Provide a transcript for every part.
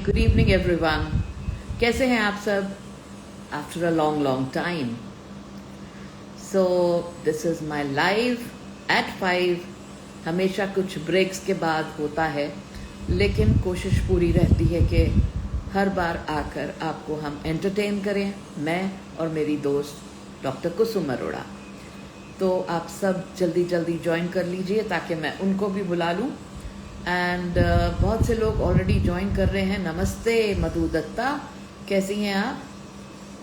Good evening everyone. कैसे हैं आप सब after a long time? So this is my live at 5। हमेशा कुछ ब्रेक्स के बाद होता है, लेकिन कोशिश पूरी रहती है कि हर बार आकर आपको हम एंटरटेन करें, मैं और मेरी दोस्त डॉक्टर कुसुम अरोड़ा। तो आप सब जल्दी जल्दी ज्वाइन कर लीजिए ताकि मैं उनको भी बुला लूँ। एंड बहुत से लोग ऑलरेडी ज्वाइन कर रहे हैं। नमस्ते मधु दत्ता, कैसी हैं आप?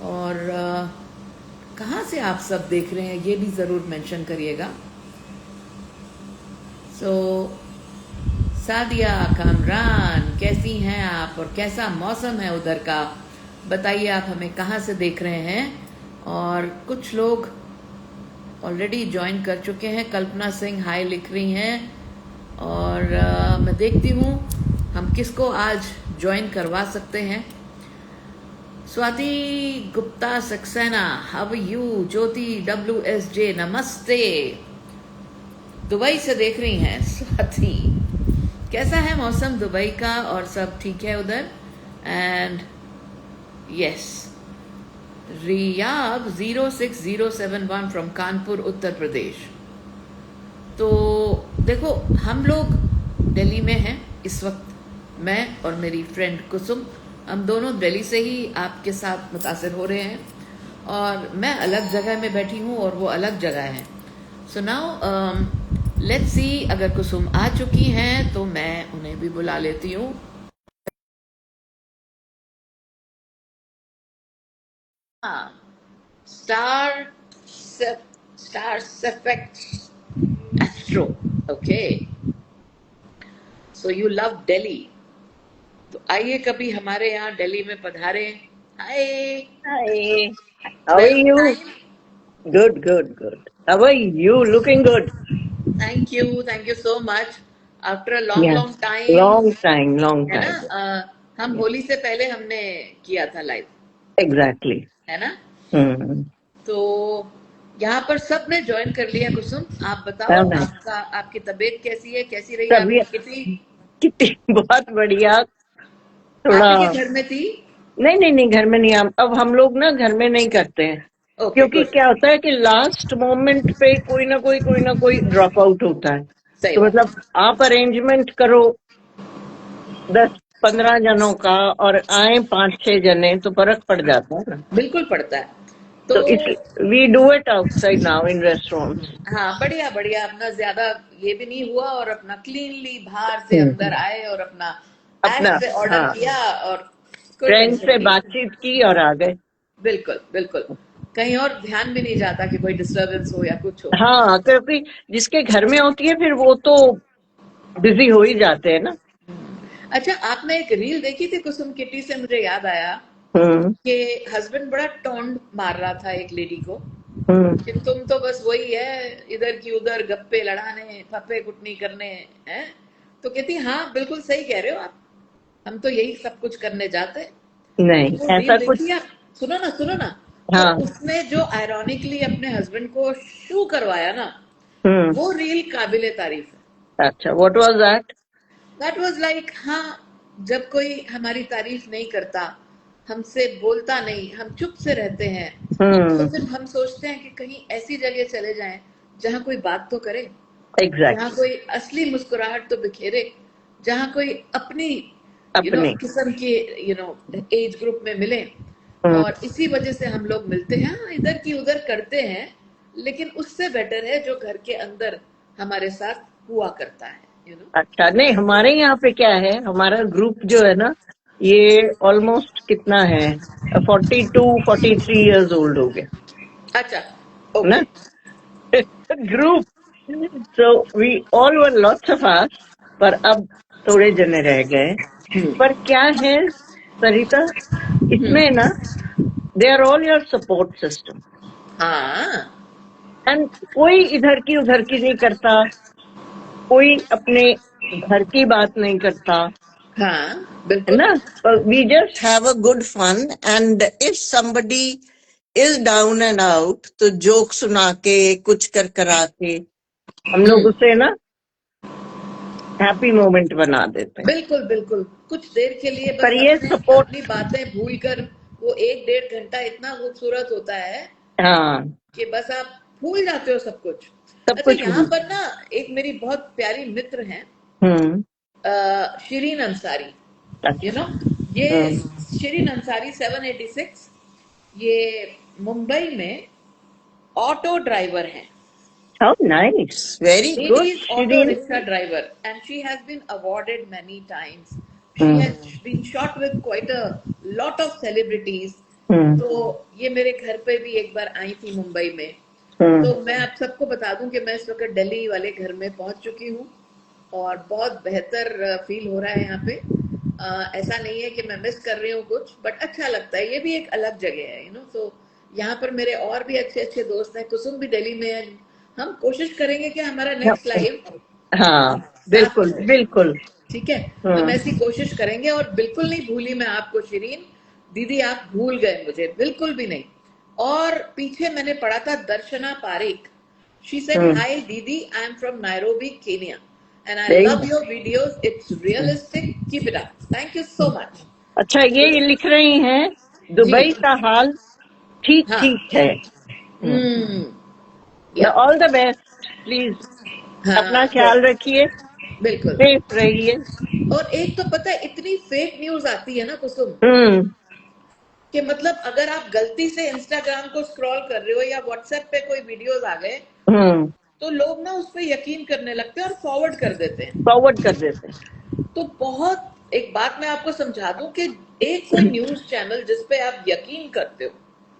और कहाँ से आप सब देख रहे हैं ये भी ज़रूर मेंशन करिएगा। सो सादिया, कामरान, कैसी हैं आप और कैसा मौसम है उधर का? बताइए आप हमें कहाँ से देख रहे हैं। और कुछ लोग ऑलरेडी ज्वाइन कर चुके हैं। कल्पना सिंह हाय लिख रही हैं। और मैं देखती हूँ हम किसको आज ज्वाइन करवा सकते हैं। Swati Gupta Saxena, how you? Jyoti WSJ, नमस्ते। दुबई से देख रही हैं स्वाति। कैसा है मौसम दुबई का? और सब ठीक है उधर? एंड यस, रियाब 06071 फ्रॉम कानपुर उत्तर प्रदेश। तो देखो, हम लोग दिल्ली में हैं इस वक्त। मैं और मेरी फ्रेंड कुसुम, हम दोनों दिल्ली से ही आपके साथ मुतासिर हो रहे हैं। और मैं अलग जगह में बैठी हूँ और वो अलग जगह है। सो नाउ लेट्स सी, अगर कुसुम आ चुकी हैं तो मैं उन्हें भी बुला लेती हूँ। Star effect astro, okay. So you love Delhi, तो आइए कभी हमारे यहाँ दिल्ली में पधारे। हाय, Hi, how are well you? Time. Good, good, good. How are you? Looking good. Thank you so much. After a Yeah, long time, long time, long है ना? time. हम Yeah, होली से पहले हमने किया था लाइव, exactly. है ना? Hmm. तो यहाँ पर सब ने ज्वाइन कर लिया। कुसुम, आप बताओ, Very nice. आपकी तबीयत कैसी है? कैसी रही तबीयत आपकी किटी? कितनी बहुत बढ़िया। आप थोड़ा ही के घर में थी? नहीं नहीं नहीं, घर में नहीं। अब हम लोग ना घर में नहीं करते हैं, ओके, क्योंकि गुड। क्या होता है कि लास्ट मोमेंट पे कोई ना कोई ड्रॉप आउट होता है। सही तो बात। मतलब आप अरेंजमेंट करो 10-15 जनों का और आए 5-6 जने, तो फर्क पड़ जाता है ना। बिल्कुल पड़ता है। तो तो इस we do it outside now in restaurants. हाँ, बढ़िया बढ़िया। अपना ज्यादा ये भी नहीं हुआ और अपना क्लीनली बाहर से अंदर आए और अपना अपना, ऐप से ऑर्डर हाँ, किया और कोई फ्रेंड टेंशन से नहीं। बातचीत की और आ गए। बिल्कुल बिल्कुल। कहीं और ध्यान भी नहीं जाता कि कोई डिस्टरबेंस हो या कुछ हो। हाँ, क्योंकि जिसके घर में होती है फिर वो तो बिजी हो ही जाते हैं ना। अच्छा, आपने एक रील देखी थी कुसुम किटी से? मुझे याद आया हम्म कि हस्बैंड बड़ा टोंड मार रहा था एक लेडी को हम्म कि तुम तो बस वही है, इधर की उधर गप्पे लड़ाने, फप्पे कुटनी करने हैं। तो कहती हाँ, बिल्कुल सही कह रहे हो आप, हम तो यही सब कुछ करने जाते हैं। तो नहीं, वो ऐसा रील कुछ। देखी आप? सुनो ना। तो हाँ। उसने जो आयरॉनिकली अपने हस्बैंड को शू करवाया ना, हम्म वो रील काबिले तारीफ है। अच्छा, what was that? That was like, हाँ, जब कोई हमारी तारीफ नहीं करता, हमसे बोलता नहीं, हम चुप से रहते हैं, तो हम्म फिर हम सोचते हैं कि कहीं ऐसी जगह चले जाएं जहां कोई बात तो करे, जहां एग्जैक्टली। कोई असली मुस्कुराहट तो बिखेरे, जहां कोई अपनी अपने। किस्म के एज ग्रुप में मिले। हम्म और इसी वजह से हम लोग मिलते हैं। हाँ, इधर की उधर करते हैं, लेकिन उससे बेटर है जो घर के अंदर हमारे साथ हुआ करता है, अच्छा, नहीं, हमारे यहाँ पे क्या है, हमारा ग्रुप जो है ना, ये ऑलमोस्ट कितना है, 42-43 ईयर्स ओल्ड हो गया अच्छा, ना, okay. Group. So we all were lots of us, पर अब थोड़े जने रह गए। पर क्या है सरिता, इसमें ना, they are all your support system. हाँ एंड कोई इधर की उधर की नहीं करता, कोई अपने घर की बात नहीं करता, हाँ, है बिल्कुल। ना। We just have a good fun, and if somebody is down and out तो जोक सुना के, कुछ कर करा के हम लोग हम्म, उसे ना हैप्पी मोमेंट बना देते हैं। बिल्कुल बिल्कुल। कुछ देर के लिए पर बस ये अपने सपोर्ट, अपनी बातें भूल कर, वो 1-1.5 घंटा इतना खूबसूरत होता है हाँ, कि बस आप भूल जाते हो सब कुछ। सब अच्छा, कुछ यहाँ भूल। पर ना एक मेरी बहुत प्यारी मित्र हैं, हम्म। शिरीन अंसारी, यू अच्छा। नो, ये हम्म। शिरीन अंसारी 786, ये मुंबई में ऑटो ड्राइवर हैं। How nice, very good Ladies auto Shirin. rickshaw driver, and she has been awarded many times. She hmm. has been shot with quite a lot of celebrities. हम्म। तो ये मेरे घर पे भी एक बार आई थी मुंबई में। तो हम्म। मैं आप सबको बता दूं कि मैं इस वक्त दिल्ली वाले घर में पहुंच चुकी हूँ और बहुत बेहतर फील हो रहा है यहाँ पे। ऐसा नहीं है कि मैं मिस कर रही हूँ कुछ, बट अच्छा लगता है, ये भी एक अलग जगह है, सो यहाँ पर मेरे और भी अच्छे अच्छे दोस्त हैं, कुसुम भी दिल्ली में है। हम कोशिश करेंगे कि हमारा नेक्स्ट लाइव हाँ, साथ बिल्कुल में हो, बिल्कुल। ठीक है। हम हम्म। ऐसी कोशिश करेंगे, और बिल्कुल नहीं भूली मैं आपको शिरीन दीदी, आप भूल गए मुझे बिल्कुल भी नहीं। और पीछे मैंने पढ़ा था दर्शना पारिक, शी सेड हम्म। हाय दीदी, I am from Nairobi Kenya and I सही लव है। Your videos, it's realistic, keep it up, thank you so much. अच्छा, ये लिख रही हैं, जी, दुबई का हाल ठीक हाँ, ठीक है। हम्म, या, ऑल द बेस्ट, प्लीज अपना हाँ, ख्याल रखिए, बिल्कुल। सेफ रहिए। और एक तो पता है, इतनी फेक न्यूज आती है ना कुसुम, हम्म। कि मतलब अगर आप गलती से इंस्टाग्राम को स्क्रॉल कर रहे हो या व्हाट्सएप पे कोई वीडियोस आ गए, हम्म। तो लोग ना उस पर यकीन करने लगते हैं और फॉरवर्ड कर देते हैं। फॉरवर्ड कर देते हैं। तो बहुत, एक बात मैं आपको समझा दूं कि एक कोई न्यूज चैनल जिस पे आप यकीन करते हो,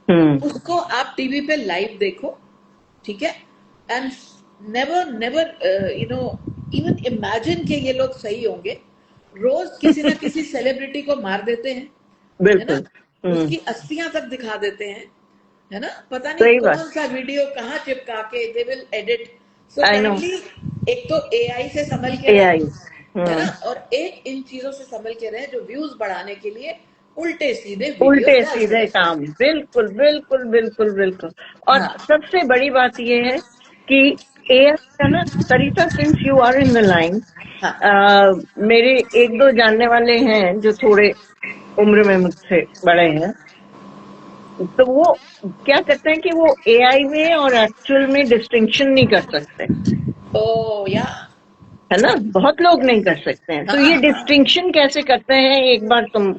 हम्म। उसको आप टीवी पे लाइव देखो, ठीक है, and never never even imagine के ये लोग सही होंगे। रोज किसी ना किसी सेलिब्रिटी को मार देते हैं, है ना, बिल्कुल। उसकी अस्थियां तक दिखा देते हैं, है ना, पता नहीं सही बात। कौन सा वीडियो कहाँ चिपका के they will edit. So I know. Kindly, एक तो एआई से संभल के रहें, एआई। है ना, हम्म। और एक इन चीजों से संभल के रहें जो व्यूज बढ़ाने के लिए उल्टे सीधे वीडियो उल्टे डालते सीधे रहते काम, बिल्कुल बिल्कुल बिल्कुल बिल्कुल। हैं। और हाँ, सबसे बड़ी बात यह है कि एआई का ना, Sarita, since you are in the line, हाँ, मेरे एक दो जानने वाले हैं जो थोड़े उम्र में मुझसे बड़े हैं, तो वो क्या करते हैं कि वो एआई में और एक्चुअल में डिस्टिंक्शन नहीं कर सकते, ओ या, है ना, बहुत लोग नहीं कर सकते हैं। तो हाँ, ये हाँ, डिस्टिंक्शन कैसे करते हैं, एक बार तुम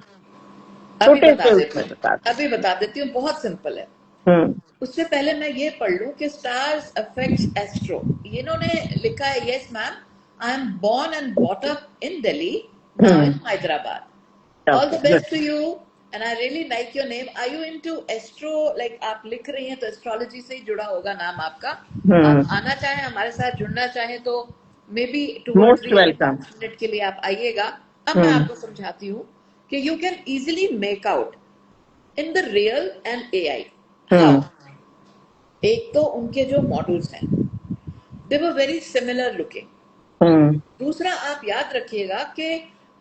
अभी छोटे बता से देती उसमें हूँ, बता दो। अभी बता देती हूँ, बहुत सिंपल है। हम्म। उससे पहले मैं ये पढ़ लूं कि स्टार्स अफेक्ट्स एस्ट्रो, इन्होंने लिखा है, yes ma'am, I am born and brought up in Delhi, now in hmm. Hyderabad. All okay, the good. best to you, and I really like your name. Are you into astro? Like आप लिख रही हैं तो astrology से ही जुड़ा होगा नाम आपका। आप हम्म। आना चाहें, हमारे साथ जुड़ना चाहें, तो may be 2 or 3 most welcome. Minute के लिए आप आइएगा। अब मैं हम्म। आपको समझाती हूँ कि you can easily make out in the real and AI. How? Hmm. एक तो उनके जो मॉडल्स हैं, they were very similar looking. Hmm. दूसरा, आप याद रखिएगा कि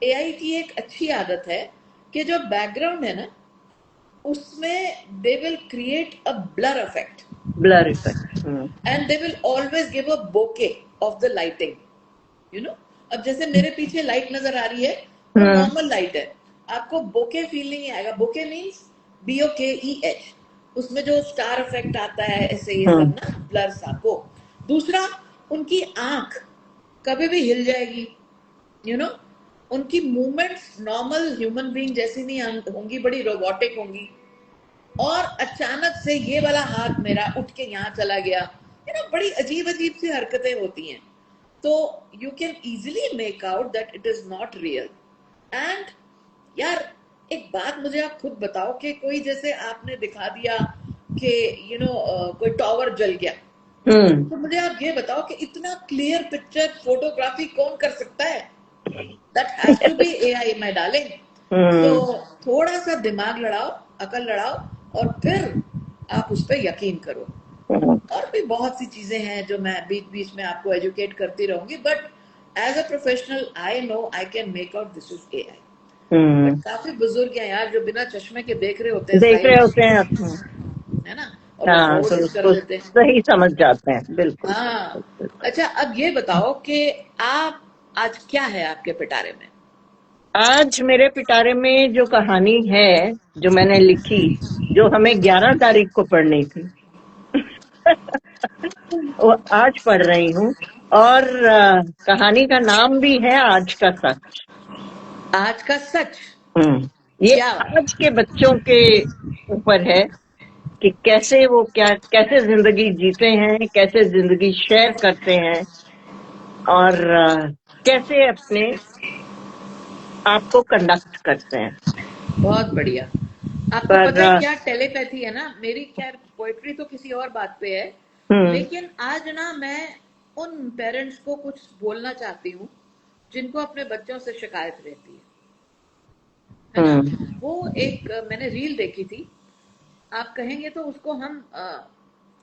एआई की एक अच्छी आदत है कि जो बैकग्राउंड है ना, उसमें they will create a blur effect, blur effect. Hmm. And they will always give a bokeh of the lighting, you know. अब जैसे मेरे पीछे लाइट नजर आ रही है, वो हम्म। नॉर्मल लाइट है, आपको बोके फील नहीं आएगा। बोके मीन्स BOKE, उसमें जो स्टार इफेक्ट आता है, ऐसे ये सब हम्म। ना, ब्लर सा को। दूसरा, उनकी आंख कभी भी हिल जाएगी, यू नो, उनकी मूवमेंट्स नॉर्मल ह्यूमन बीइंग जैसी नहीं होंगी, बड़ी रोबोटिक होंगी। और अचानक से ये वाला हाथ मेरा उठ के यहाँ चला गया, बड़ी अजीब अजीब सी हरकतें होती हैं। तो you can easily make out that it is not real. And यार, एक बात मुझे आप खुद बताओ कि कोई जैसे आपने दिखा दिया कि कोई टावर जल गया, हम्म। तो मुझे आप ये बताओ कि इतना क्लियर पिक्चर फोटोग्राफी कौन कर सकता है? That has to be AI, my darling. तो हम्म। थोड़ा सा दिमाग लड़ाओ, अकल लड़ाओ, और फिर आप उस पर यकीन करो। हम्म। और भी बहुत सी चीजें हैं जो मैं बीच बीच में आपको एजुकेट करती रहूंगी, but as a professional I know I can make out this is AI. But काफी बुजुर्ग हैं यार जो बिना चश्मे के देख रहे होते हैं देख रहे स्लाइड्स, होते हैं। है ना, और वो हाँ, तो फॉरवर्ड कर उसको देते हैं। सही समझ जाते हैं, बिल्कुल हाँ, बिल्कुल बिल्कुल। अच्छा, अब ये बताओ कि आप आज क्या है आपके पिटारे में? आज मेरे पिटारे में जो कहानी है, जो मैंने लिखी, जो हमें 11 तारीख को पढ़नी थी, वो आज पढ़ रही हूँ। और कहानी का नाम भी है आज का सच। आज का सच। ये क्या? आज के बच्चों के ऊपर है कि कैसे वो कैसे जिंदगी जीते हैं, कैसे जिंदगी शेयर करते हैं, और कैसे अपने आप को कंडक्ट करते हैं। बहुत बढ़िया। आपको पर पता है क्या टेलीपैथी है ना, मेरी खैर पोएट्री तो किसी और बात पे है, हम्म लेकिन आज ना मैं उन पेरेंट्स को कुछ बोलना चाहती हूँ जिनको अपने बच्चों से शिकायत रहती है ना। हम्म वो एक मैंने रील देखी थी, आप कहेंगे तो उसको हम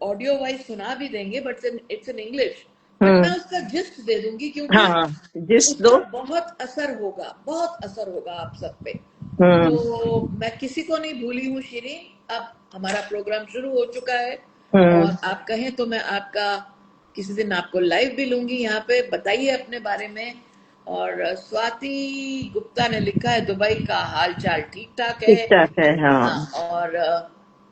ऑडियो वाइज सुना भी देंगे, but it's in English, but मैं हम्म उसका जिस्ट दे दूंगी क्योंकि हाँ, जिस उसका दो। बहुत असर होगा, बहुत असर होगा आप सब पे। हम्म तो मैं किसी को नहीं भूली हूँ शिरीन, अब हमारा प्रोग्राम शुरू हो चुका है, हम्म और आप कहें तो मैं आपका किसी दिन आपको लाइव भी लूंगी यहाँ पे, बताइए अपने बारे में। और स्वाति गुप्ता ने लिखा है दुबई का हाल चाल ठीक ठाक ठीक है। ठाक है, हाँ। हाँ, और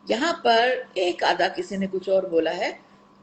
यहाँ पर एक आधा किसी ने कुछ और बोला है।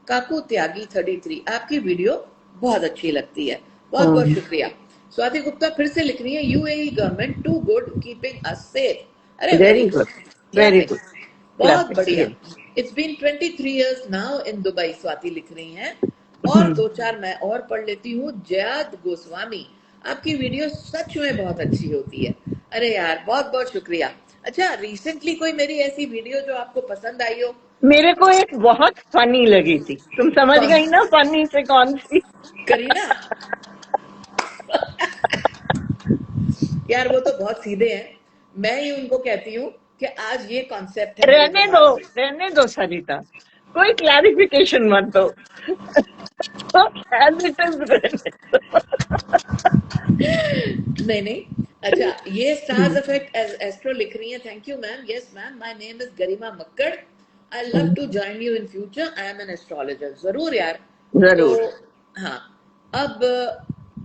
काकू त्यागी 33, आपकी वीडियो बहुत अच्छी लगती है, बहुत बहुत हम्म शुक्रिया। स्वाति गुप्ता फिर से लिख रही है, UAE government to good keeping us safe. अरे very very good, good, very clapping, good. बहुत क्लैपिंग, बढ़िया। ये। It's been 23 years now in Dubai, Swati लिख रही हैं। और दो चार मैं और पढ़ लेती हूँ। जयाद गोस्वामी, आपकी वीडियो सच में बहुत अच्छी होती है। अरे यार, बहुत बहुत शुक्रिया। अच्छा, रिसेंटली कोई मेरी ऐसी वीडियो जो आपको पसंद आई हो? मेरे को एक बहुत फनी लगी थी, तुम समझ कौन? गई ना फनी से कौन सी? करीना? यार वो तो बहुत सीधे हैं, मैं ही उनको कहती हूँ कि आज ये कॉन्सेप्ट है मेरे रहने दो, दिमाग में। रहने दो सरिता, कोई क्लैरिफिकेशन मत दो। तो as it is, रहने नहीं नहीं। अच्छा, ये स्टार्स दो। इफेक्ट एस्ट्रो लिख रही है, thank you ma'am. Yes ma'am, my name is Garima Makkar, I love to join you in future, I am an astrologer. जरूर यार। तो जरूर। हाँ, अब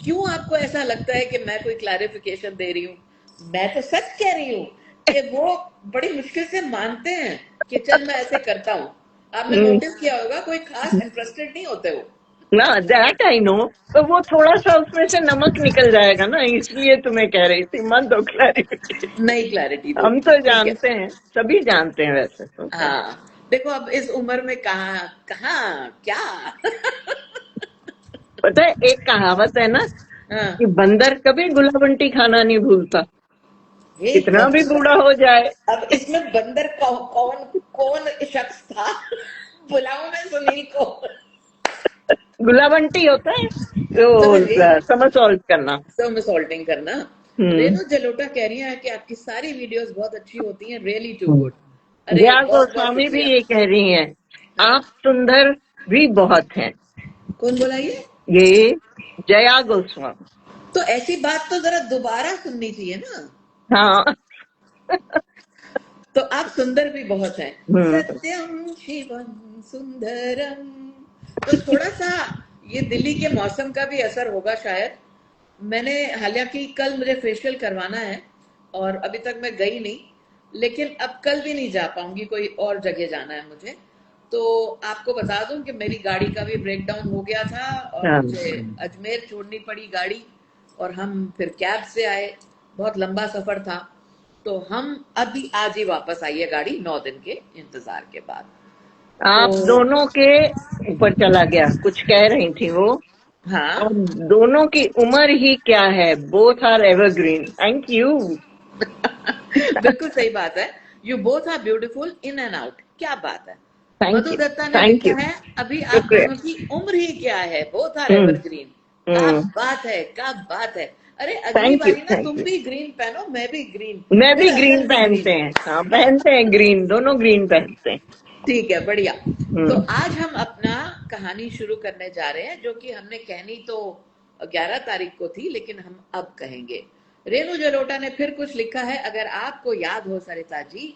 क्यों आपको ऐसा लगता है कि मैं कोई क्लैरिफिकेशन दे रही हूँ? मैं तो सच कह रही हूँ कि वो बड़ी मुश्किल से मानते हैं कि चल मैं ऐसे करता हूँ। आपने नोटिस किया होगा, कोई खास इंटरेस्टेड नहीं होते वो। ना, दैट आई नो। तो वो थोड़ा सा उसमें से नमक निकल जाएगा ना, इसलिए तुम्हें कह रही थी मत दो क्लैरिफिकेशन। नई क्लैरिटी दो। हम तो ठीक है। जानते हैं, सभी जानते हैं वैसे तो सब। हाँ, देखो अब इस उम्र में कहाँ कहाँ क्या। पता है, एक कहावत है ना हाँ, कि बंदर कभी गुलाबंटी खाना नहीं भूलता, हे कितना भी भगवान। बूढ़ा हो जाए। अब इसमें बंदर कौन कौन शख्स था? बुलाओ मैं सुनील को। गुलाबंटी होता है समझ गई। तो समरसॉल्ट करना। सब सॉल्टिंग करना। हम्म रेणु जलोटा कह रही है कि आपकी सारी वीडियोस बहुत अच्छी होती हैं, रियली टू गुड। हम्म। अरे जया बहुत बहुत गोस्वामी भी शुक्रिया। ये कह रही हैं, हाँ, आप सुंदर भी बहुत हैं। कौन बोला ये? ये जया गोस्वामी। तो ऐसी बात तो जरा दोबारा सुननी चाहिए ना। हाँ। तो आप सुंदर भी बहुत हैं। हम्म सत्यम शिवम सुंदरम। तो थोड़ा सा ये दिल्ली के मौसम का भी असर होगा शायद। मैंने हालांकि कल मुझे फेशियल करवाना है और अभी तक मैं गई नहीं, लेकिन अब कल भी नहीं जा पाऊंगी, कोई और जगह जाना है मुझे। तो आपको बता दूं कि मेरी गाड़ी का भी ब्रेक डाउन हो गया था और हाँ। मुझे अजमेर छोड़नी पड़ी गाड़ी, और हम फिर कैब से आए, बहुत लंबा सफर था। तो हम अभी आज ही वापस आई है गाड़ी, 9 दिन के इंतजार के बाद। तो आप दोनों के ऊपर चला गया, कुछ कह रही थी वो। हाँ। और दोनों की उम्र ही क्या है, both are evergreen. Thank you. बिल्कुल सही बात है। You both are beautiful in and out, क्या बात है। थैंक मधु यू, दत्ता ने थैंक लिखा यू। है, अभी आप शुक्रिया। दोनों की उम्र ही क्या है, बोथ आर हम्म एवरग्रीन। क्या हम्म बात है, क्या बात है। अरे अगली थैंक यू, बारी ना थैंक तुम यू। भी ग्रीन पहनो, मैं भी ग्रीन, मैं भी फिर ग्रीन असल में पहनते ग्रीन। हैं, हाँ पहनते हैं ग्रीन, दोनों ग्रीन पहनते हैं। ठीक है, बढ़िया। तो हम्म आज हम अपना कहानी शुरू करने जा रहे हैं, जो कि हमने कहनी तो 11 तारीख को थी, लेकिन हम अब कहेंगे। रेणु जलोटा ने फिर कुछ लिखा है, अगर आपको याद हो सरिता जी,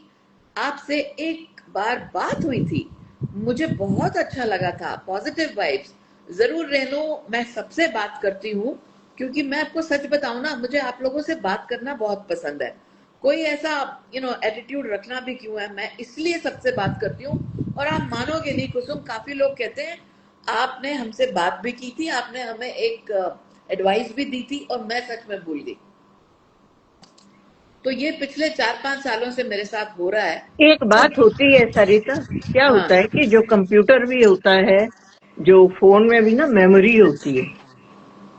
आपसे एक बार बात हुई थी, मुझे बहुत अच्छा लगा था, पॉजिटिव वाइब्स। जरूर रेणु, मैं सबसे बात करती हूँ क्योंकि मैं आपको सच बताऊं ना, मुझे आप लोगों से बात करना बहुत पसंद है। कोई ऐसा एटीट्यूड रखना भी क्यों है, मैं इसलिए सबसे बात करती हूँ। और आप मानोगे नहीं कुसुम, काफी लोग कहते हैं आपने हमसे बात भी की थी, आपने हमें एक एडवाइस भी दी थी और मैं सच में भूल गई। तो ये पिछले 4-5 सालों से मेरे साथ हो रहा है। एक बात जब होती है सरिता, क्या हाँ, होता है कि जो कंप्यूटर भी होता है, जो फोन में भी ना मेमोरी होती है,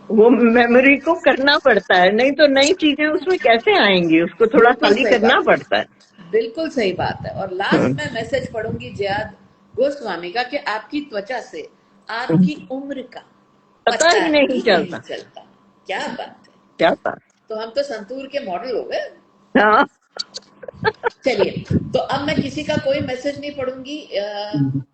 वो मेमोरी को करना पड़ता है, नहीं तो नई चीजें उसमें कैसे आएंगी, उसको थोड़ा बिल्कुल खाली सही करना बात पड़ता है। है, बिल्कुल सही बात है। और लास्ट हम्म, में मैसेज पढ़ूंगी जियाद गोस्वामी का कि आपकी त्वचा से आपकी हम्म, उम्र का पता पता ही नहीं ही नहीं चलता। चलता। क्या बात है। क्या बात। तो हम तो संतूर के मॉडल हो गए। हाँ। चलिए, तो अब मैं किसी का कोई मैसेज नहीं पढ़ूंगी।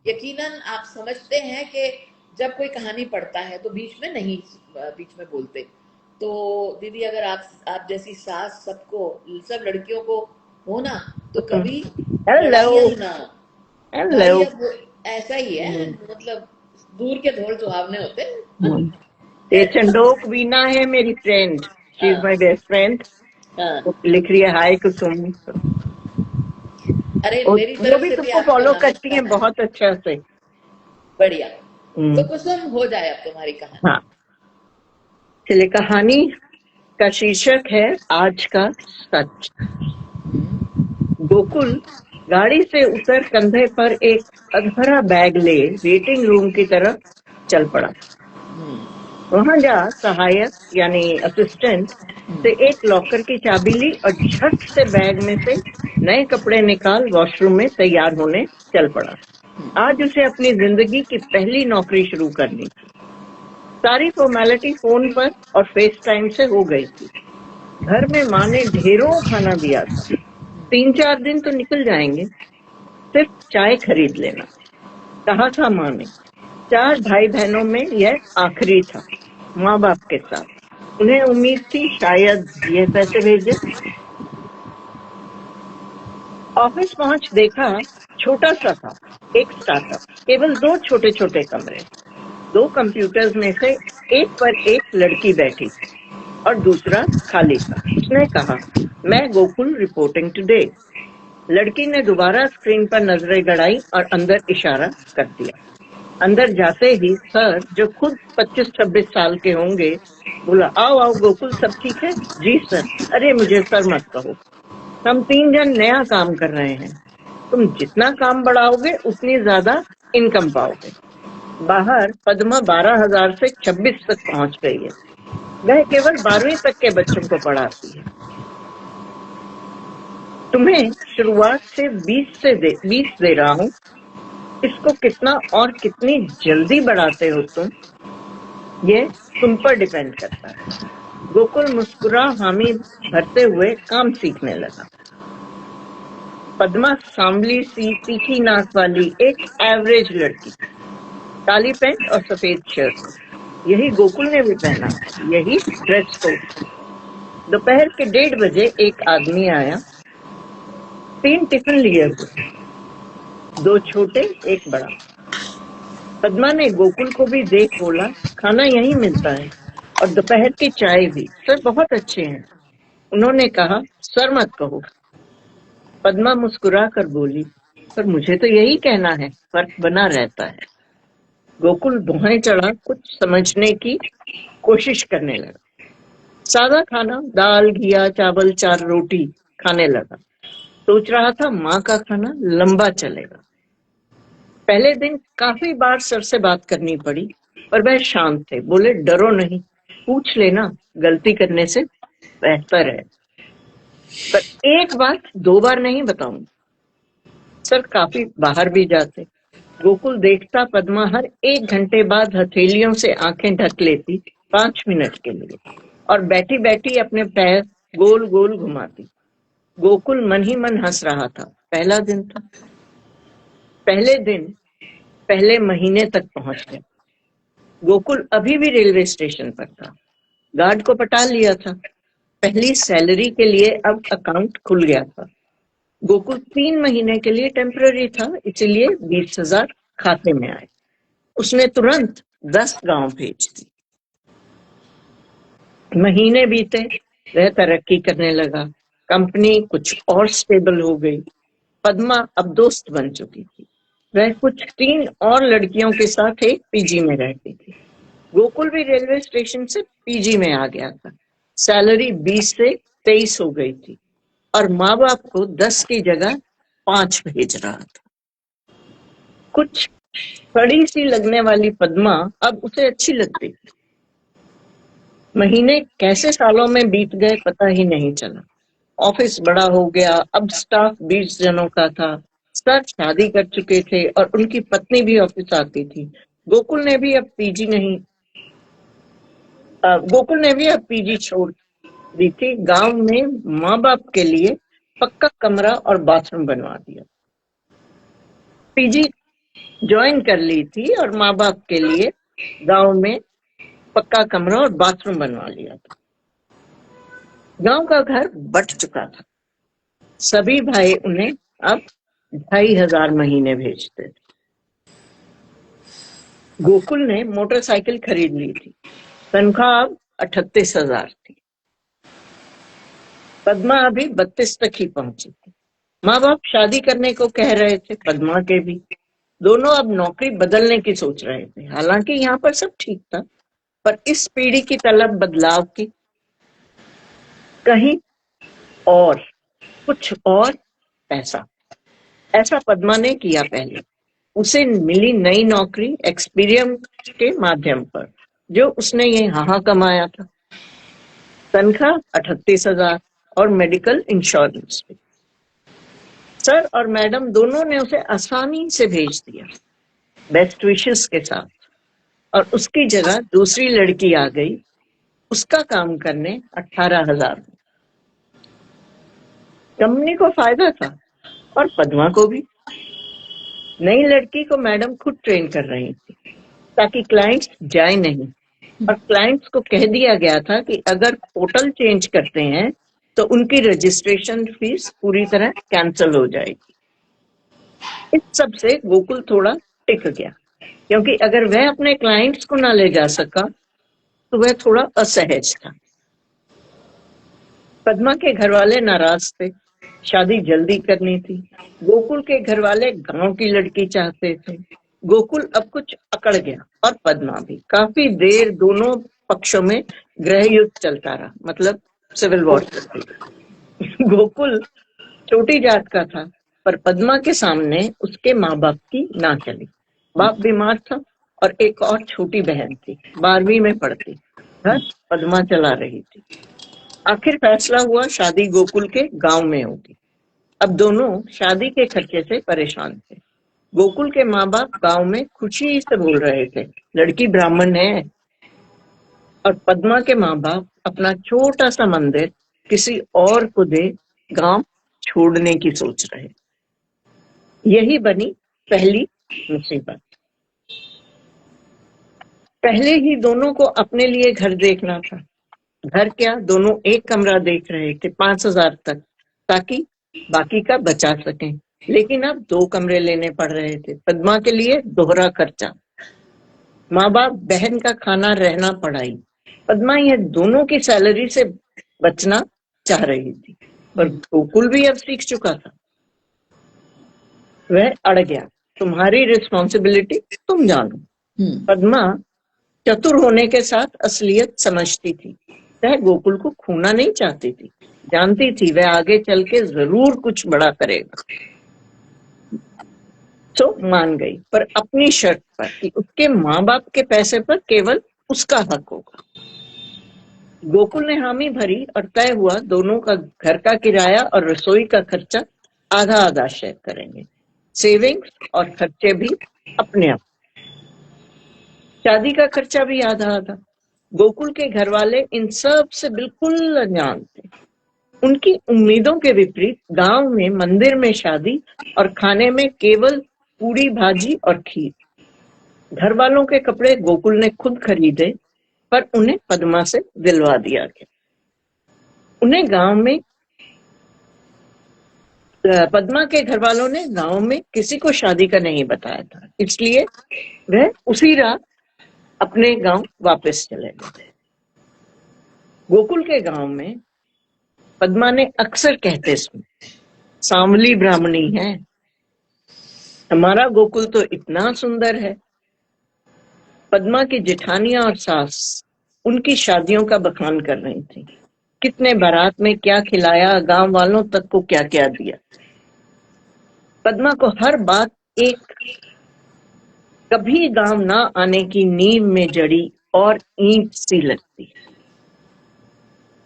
यकीनन आप समझते हैं कि जब कोई कहानी पढ़ता है तो बीच में नहीं, बीच में बोलते। तो दीदी, अगर आप जैसी सास सबको, सब लड़कियों को हो ना, तो कभी लड़ाइयाँ हेलो। ही ना हो। भाई हेलो। अब ऐसा ही है, मतलब दूर के ढोल सुहावने होते हैं। ये चंडोक वीना है मेरी फ्रेंड, शी इज हाँ, माय बेस्ट फ्रेंड। हाँ। वो लिख रही है हाय कुसुम। अरे और मेरी वो तरफ भी से भी तुमको आपको फॉलो करती है नमस्कार है। बहुत अच्छा से। बढ़िया। तो हम्म, कुसुम, हो जाए अब तुम्हारी कहानी। हाँ। चलिए, कहानी का शीर्षक है आज का सच। गोकुल गाड़ी से उतर कंधे पर एक अधभरा बैग ले वेटिंग रूम की तरफ चल पड़ा। वहां जा सहायक यानी असिस्टेंट से एक लॉकर की चाबी ली और झट से बैग में से नए कपड़े निकाल वॉशरूम में तैयार होने चल पड़ा। आज उसे अपनी जिंदगी की पहली नौकरी शुरू करनी थी। सारी फॉर्मेलिटी फोन पर और फेस टाइम से हो गई थी। घर में माँ ने ढेरों खाना दिया था। 3-4 दिन तो निकल जाएंगे, सिर्फ चाय खरीद लेना, कहा था माँ ने। 4 भाई बहनों में यह आखिरी था। माँ बाप के साथ उन्हें उम्मीद थी शायद यह पैसे भेजे। ऑफिस पहुंच देखा, छोटा सा था, एक स्टार्टअप, केवल 2 छोटे छोटे कमरे, 2 कंप्यूटर्स में से एक पर एक लड़की बैठी थी और दूसरा खाली था। उसने कहा, मैं गोकुल रिपोर्टिंग टुडे। लड़की ने दोबारा स्क्रीन पर नजरें गड़ाई और अंदर इशारा कर दिया। अंदर जाते ही सर, जो खुद 25-26 साल के होंगे, बोला, आओ आओ गोकुल, सब ठीक है? जी सर। अरे मुझे सर मत कहो, हम 3 जन नया काम कर रहे हैं। तुम जितना काम बढ़ाओगे उतनी ज्यादा इनकम पाओगे। बाहर पद्मा 12,000 से 26 तक पहुंच गई है। वह केवल 12वीं तक के बच्चों को पढ़ाती है। तुम्हें शुरुआत से 20 दे रहा हूँ। इसको कितना और कितनी जल्दी बढ़ाते हो तुम, ये तुम पर डिपेंड करता है। गोकुल मुस्कुरा हामी भरते हुए काम सीखने लगा। पद्मा सांवली सी तीखी नाक वाली एक एवरेज लड़की, काली पैंट और सफेद शर्ट। यही गोकुल ने भी पहना था, यही ड्रेस कोड। दोपहर के 1:30 बजे एक आदमी आया, 3 टिफिन लिए हुए, 2 छोटे एक बड़ा। पद्मा ने गोकुल को भी देख बोला, खाना यहीं मिलता है और दोपहर की चाय भी, सर बहुत अच्छे हैं। उन्होंने कहा, सर मत कहो। पद्मा मुस्कुरा कर बोली, पर मुझे तो यही कहना है, फर्क बना रहता है। गोकुल भौहें चढ़ा कुछ समझने की कोशिश करने लगा। सादा खाना, दाल घिया चावल 4 रोटी खाने लगा। सोच रहा था माँ का खाना लंबा चलेगा। पहले दिन काफी बार सर से बात करनी पड़ी, पर वह शांत थे। बोले, डरो नहीं, पूछ लेना, गलती करने से बेहतर है। पर एक बात 2 बार नहीं बताऊंगी। सर काफी बाहर भी जाते। गोकुल देखता, पद्मा हर 1 घंटे बाद हथेलियों से आंखें ढक लेती, 5 मिनट के लिए, और बैठी बैठी अपने पैर गोल गोल घुमाती। गोकुल मन ही मन हंस रहा था। पहला दिन था। पहले दिन पहले महीने तक पहुंच गया। गोकुल अभी भी रेलवे स्टेशन पर था। गार्ड को पटा लिया था। पहली सैलरी के लिए अब अकाउंट खुल गया था। गोकुल 3 महीने के लिए टेम्पररी था, इसीलिए 20,000 खाते में आए। उसने तुरंत 10 गांव भेज दी। महीने बीते, वह तरक्की करने लगा, कंपनी कुछ और स्टेबल हो गई। पद्मा अब दोस्त बन चुकी थी। वह कुछ 3 और लड़कियों के साथ एक पीजी में रहती थी। गोकुल भी रेलवे स्टेशन से पीजी में आ गया था। सैलरी 20 से 23 हो गई थी और माँ बाप को 10 की जगह 5 भेज रहा था। कुछ बड़ी सी लगने वाली पद्मा अब उसे अच्छी लगती थी। महीने कैसे सालों में बीत गए पता ही नहीं चला। ऑफिस बड़ा हो गया, अब स्टाफ 20 जनों का था। सर शादी कर चुके थे और उनकी पत्नी भी ऑफिस आती थी। गोकुल ने भी अब पीजी छोड़ दी थी। गांव में माँ बाप के लिए पक्का कमरा और बाथरूम बनवा दिया। पीजी ज्वाइन कर ली थी और माँ बाप के लिए गांव में पक्का कमरा और बाथरूम बनवा लिया था। गांव का घर बट चुका था। सभी भाई उन्हें अब 2500 महीने भेजते थे। गोकुल ने मोटरसाइकिल खरीद ली थी। तनख्वाह अब 38,000 थी। पद्मा अभी 32 तक ही पहुंची थी। माँ बाप शादी करने को कह रहे थे, पद्मा के भी। दोनों अब नौकरी बदलने की सोच रहे थे। हालांकि यहाँ पर सब ठीक था, पर इस पीढ़ी की तलब बदलाव की, कहीं और, कुछ और, पैसा। ऐसा पद्मा ने किया पहले। उसे मिली नई नौकरी एक्सपीरियंस के माध्यम पर, जो उसने यहाँ कमाया था। तनख्वाह 38,000 और मेडिकल इंश्योरेंस भी। सर और मैडम दोनों ने उसे आसानी से भेज दिया, बेस्ट विशेस के साथ। और उसकी जगह दूसरी लड़की आ गई, उसका काम करने 18,000। कंपनी को फायदा था और पद्मा को भी। नई लड़की को मैडम खुद ट्रेन कर रही थी ताकि क्लाइंट्स जाए नहीं। और क्लाइंट्स को कह दिया गया था कि अगर पोर्टल चेंज करते हैं तो उनकी रजिस्ट्रेशन फीस पूरी तरह कैंसिल हो जाएगी। इस सब से गोकुल थोड़ा टिक गया, क्योंकि अगर वह अपने क्लाइंट्स को ना ले जा सका तो वह थोड़ा असहज था। पद्मा के घर वाले नाराज थे, शादी जल्दी करनी थी। गोकुल के घर वाले गांव की लड़की चाहते थे। गोकुल अब कुछ अकड़ गया और पद्मा भी। काफी देर दोनों पक्षों में गृह युद्ध चलता रहा, मतलब सिविल वॉर चलती रही। गोकुल छोटी जात का था, पर पद्मा के सामने उसके माँ बाप की ना चली। बाप बीमार था और एक और छोटी बहन थी, 12वीं में पढ़ती। घर पद्मा चला रही थी। आखिर फैसला हुआ, शादी गोकुल के गांव में होगी। अब दोनों शादी के खर्चे से परेशान थे। गोकुल के माँ बाप गांव में खुशी से बोल रहे थे, लड़की ब्राह्मण है। और पद्मा के माँ बाप अपना छोटा सा मंदिर किसी और को दे गांव छोड़ने की सोच रहे। यही बनी पहली मुसीबत। पहले ही दोनों को अपने लिए घर देखना था। घर क्या, दोनों एक कमरा देख रहे थे 5,000 तक, ताकि बाकी का बचा सकें। लेकिन अब 2 कमरे लेने पड़ रहे थे। पद्मा के लिए दोहरा खर्चा, माँ बाप, बहन का खाना, रहना, पढ़ाई। पद्मा यह दोनों की सैलरी से बचना चाह रही थी, पर गोकुल भी अब सीख चुका था। वह अड़ गया, तुम्हारी रिस्पॉन्सिबिलिटी तुम जानो। पद्मा चतुर होने के साथ असलियत समझती थी। वह गोकुल को खोना नहीं चाहती थी। जानती थी वह आगे चल के जरूर कुछ बड़ा करेगा। तो मान गई, पर अपनी शर्त पर कि उसके माँ बाप के पैसे पर केवल उसका हक होगा। गोकुल ने हामी भरी और तय हुआ, दोनों का घर का किराया और रसोई का खर्चा आधा आधा शेयर करेंगे। सेविंग्स और खर्चे भी अपने आप। शादी का खर्चा भी आधा आधा। गोकुल के घर वाले इन सब से बिल्कुल अनजान थे। उनकी उम्मीदों के विपरीत गांव में मंदिर में शादी और खाने में केवल पूरी भाजी और खीर। घर वालों के कपड़े गोकुल ने खुद खरीदे, पर उन्हें पद्मा से दिलवा दिया गया। उन्हें गांव में पद्मा के घर वालों ने गांव में किसी को शादी का नहीं बताया था, इसलिए वह उसी रात अपने गांव वापस चले गए। गोकुल के गांव में पद्मा ने अक्सर कहते सुने, सांवली ब्राह्मणी है, हमारा गोकुल तो इतना सुंदर है। पद्मा की जेठानियां और सास उनकी शादियों का बखान कर रही थी, कितने बारात में क्या खिलाया, गांव वालों तक को क्या क्या दिया। पद्मा को हर बात एक कभी गांव ना आने की नींव में जड़ी और ईंट सी लगती।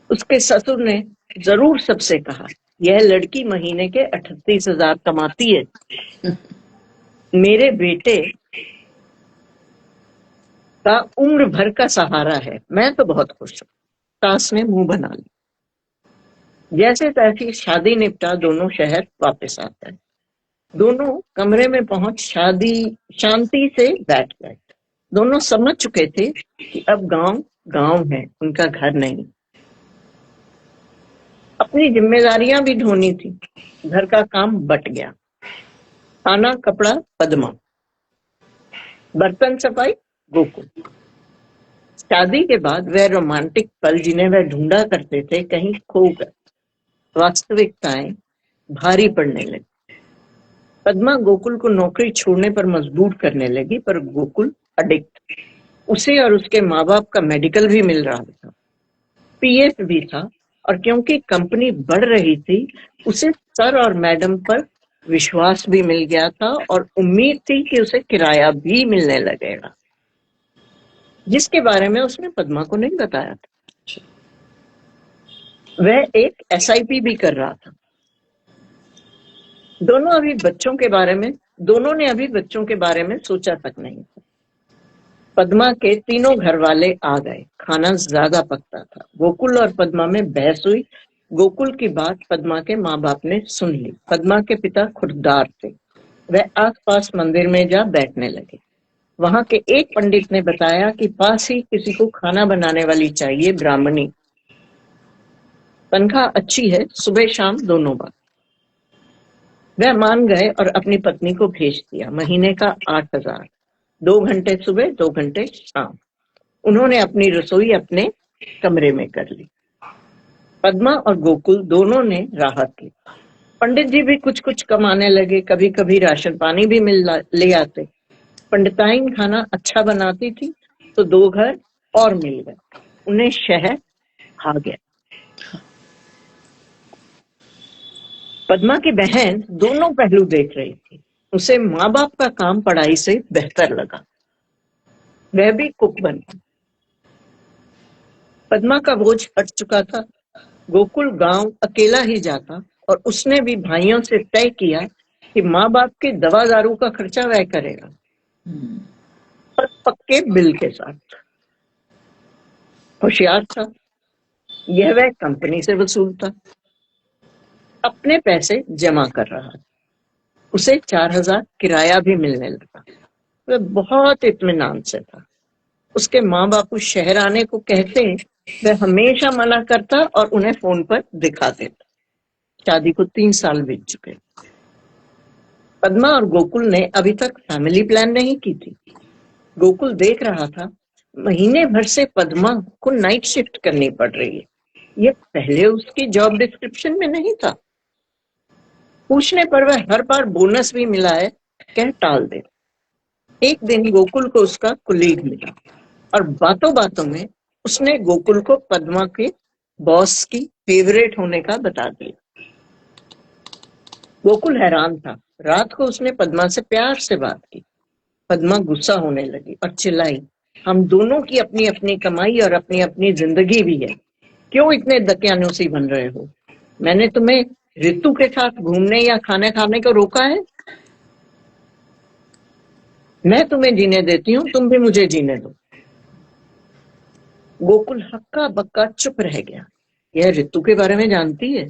उसके ससुर ने जरूर सबसे कहा, यह लड़की महीने के 38,000 कमाती है, मेरे बेटे का उम्र भर का सहारा है, मैं तो बहुत खुश हूं। सास ने मुंह बना लिया। जैसे तैसे शादी निपटा दोनों शहर वापस आते हैं। दोनों कमरे में पहुंच शांति से बैठ गए। दोनों समझ चुके थे कि अब गांव गांव है, उनका घर नहीं। अपनी जिम्मेदारियां भी ढोनी थी, घर का काम बट गया। खाना कपड़ा पद्मा, बर्तन सफाई गोकुल। शादी के बाद वह रोमांटिक पल जिन्हें वह ढूंढा करते थे कहीं खो गए। वास्तविकताएं भारी पड़ने लगी। पद्मा गोकुल को नौकरी छोड़ने पर मजबूर करने लगी, पर गोकुल अडिक्ट। उसे और उसके माँ बाप का मेडिकल भी मिल रहा था, पीएफ भी था, और क्योंकि कंपनी बढ़ रही थी उसे सर और मैडम पर विश्वास भी मिल गया था और उम्मीद थी कि उसे किराया भी मिलने लगेगा, जिसके बारे में उसने पद्मा को नहीं बताया था। वह एक एसआईपी भी कर रहा था। दोनों ने अभी बच्चों के बारे में सोचा तक नहीं था। पद्मा के तीनों घर वाले आ गए। खाना ज्यादा पकता था। गोकुल और पद्मा में बहस हुई। गोकुल की बात पद्मा के माँ बाप ने सुन ली। पद्मा के पिता खुरदार थे। वह आसपास मंदिर में जा बैठने लगे। वहां के एक पंडित ने बताया कि पास ही किसी को खाना बनाने वाली चाहिए, ब्राह्मणी, तनख्वाह अच्छी है, सुबह शाम दोनों बार। वह मान गए और अपनी पत्नी को भेज दिया। महीने का 8,000, 2 घंटे सुबह 2 घंटे शाम। उन्होंने अपनी रसोई अपने कमरे में कर ली। पद्मा और गोकुल दोनों ने राहत ली। पंडित जी भी कुछ कुछ कमाने लगे। कभी कभी राशन पानी भी ले आते। पंडिताइन खाना अच्छा बनाती थी तो 2 घर और मिल गए। उन्हें शहर आ गया। पद्मा की बहन दोनों पहलू देख रही थी। उसे माँ बाप का काम पढ़ाई से बेहतर लगा। वह भी कुक बन गई। पद्मा का बोझ हट चुका था। गोकुल गांव अकेला ही जाता और उसने भी भाइयों से तय किया कि माँ बाप के दवा दारू का खर्चा वह करेगा, पर पक्के बिल के साथ। होशियार था। यह वह कंपनी से वसूलता, अपने पैसे जमा कर रहा था। उसे 4,000 किराया भी मिलने लगा। वह बहुत इत्मीनान से था। उसके माँ बाप उस शहर आने को कहते, वह हमेशा मना करता और उन्हें फोन पर दिखा देता। शादी को 3 साल बीत चुके। पद्मा और गोकुल ने अभी तक फैमिली प्लान नहीं की थी। गोकुल देख रहा था महीने भर से पद्मा को नाइट शिफ्ट करनी पड़ रही है। यह पहले उसकी जॉब डिस्क्रिप्शन में नहीं था। पूछने पर वह हर बार बोनस भी मिला है कह टाल दे। एक दिन गोकुल को उसका कुलीग मिला और बातों बातों में उसने गोकुल को पद्मा के बॉस की फेवरेट होने का बता दिया। गोकुल हैरान था। रात को उसने पद्मा से प्यार से बात की। पद्मा गुस्सा होने लगी और चिल्लाई, हम दोनों की अपनी अपनी कमाई और अपनी अपनी जिंदगी भी है, क्यों इतने दकियानूसी बन रहे हो? मैंने तुम्हें ऋतु के साथ घूमने या खाने खाने को रोका है? मैं तुम्हें जीने देती हूँ, तुम भी मुझे जीने दो। गोकुल हक्का बक्का चुप रह गया। यह ऋतु के बारे में जानती है?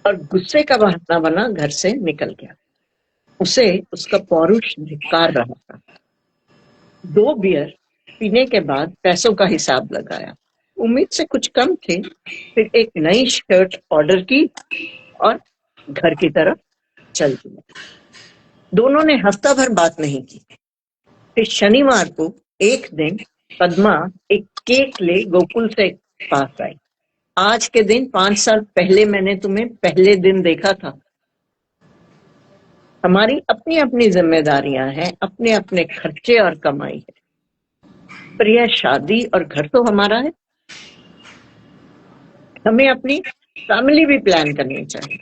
और गुस्से का बहाना बना घर से निकल गया। उसे उसका पौरुष धिक्कार रहा था। 2 बियर पीने के बाद पैसों का हिसाब लगाया। उम्मीद से कुछ कम थे। फिर एक नई शर्ट ऑर्डर की और घर की तरफ चल दिया। दोनों ने हफ्ता भर बात नहीं की। फिर शनिवार को एक दिन पद्मा एक केक ले गोकुल से पास आई। आज के दिन 5 साल पहले मैंने तुम्हें पहले दिन देखा था। हमारी अपनी अपनी जिम्मेदारियां हैं, अपने अपने खर्चे और कमाई है, पर यह शादी और घर तो हमारा है। हमें अपनी फैमिली भी प्लान करनी चाहिए।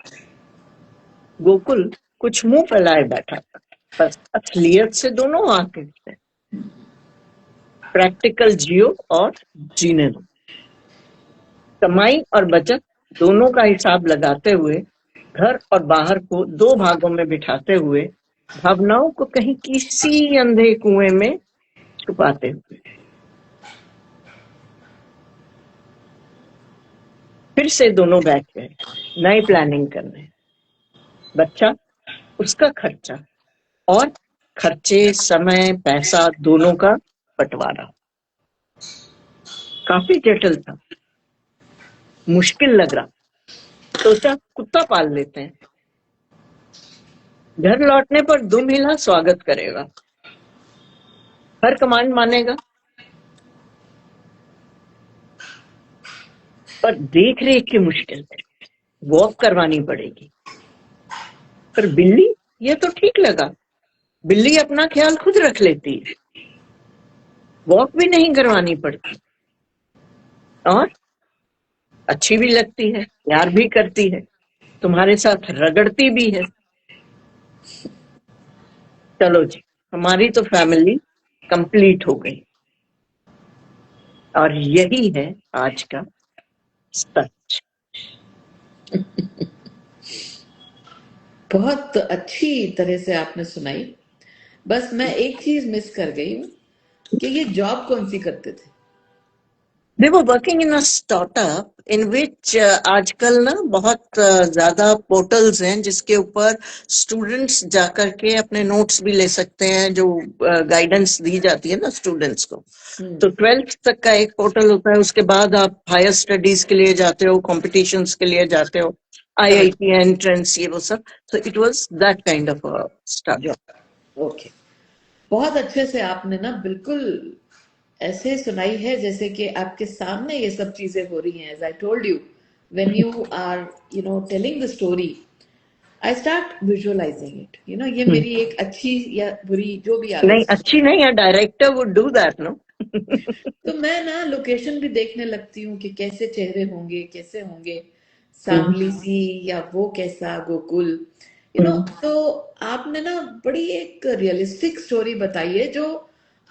गोकुल कुछ मुंह फैलाए बैठा था, बस असलियत से दोनों वाकिफ थे। प्रैक्टिकल जियो और जीने दो। कमाई और बचत दोनों का हिसाब लगाते हुए, घर और बाहर को 2 भागों में बिठाते हुए, भावनाओं को कहीं किसी अंधे कुएं में छुपाते हुए फिर से दोनों बैठ गए नई प्लानिंग करने। बच्चा, उसका खर्चा और खर्चे, समय, पैसा दोनों का बंटवारा। काफी जटिल था, मुश्किल लग रहा। सोचा कुत्ता पाल लेते हैं, घर लौटने पर दुम हिला स्वागत करेगा, हर कमांड मानेगा। पर देख रेख की मुश्किल है, वॉक करवानी पड़ेगी। पर बिल्ली, ये तो ठीक लगा। बिल्ली अपना ख्याल खुद रख लेती है, वॉक भी नहीं करवानी पड़ती और अच्छी भी लगती है, प्यार भी करती है, तुम्हारे साथ रगड़ती भी है। चलो जी, हमारी तो फैमिली कंप्लीट हो गई। और यही है आज का सच। बहुत अच्छी तरह से आपने सुनाई। बस मैं एक चीज मिस कर गई हूँ कि ये जॉब कौन सी करते थे। They were working in a startup in which आजकल ना बहुत ज्यादा पोर्टल्स हैं जिसके ऊपर स्टूडेंट्स जाकर के अपने नोट्स भी ले सकते हैं, जो गाइडेंस दी जाती है ना स्टूडेंट्स को। तो 12th तक का एक पोर्टल होता है, उसके बाद आप हायर स्टडीज के लिए जाते हो, कॉम्पिटिशन्स के लिए जाते हो, IIT एंट्रेंस, ये वो सब। तो it was that kind of startup. Okay, बहुत अच्छे से आपने ना बिल्कुल ऐसे सुनाई है जैसे कि आपके सामने ये सब चीजें हो रही हैं। As I told you, when you are telling the story, I start visualising it. ये मेरी एक अच्छी या बुरी जो भी नहीं, आदत अच्छी नहीं है, director would do that, no. तो मैं ना लोकेशन भी देखने लगती हूँ कि कैसे चेहरे होंगे, कैसे होंगे सांवली सी, या वो कैसा गोकुल। तो आपने ना बड़ी एक रियलिस्टिक स्टोरी बताई है जो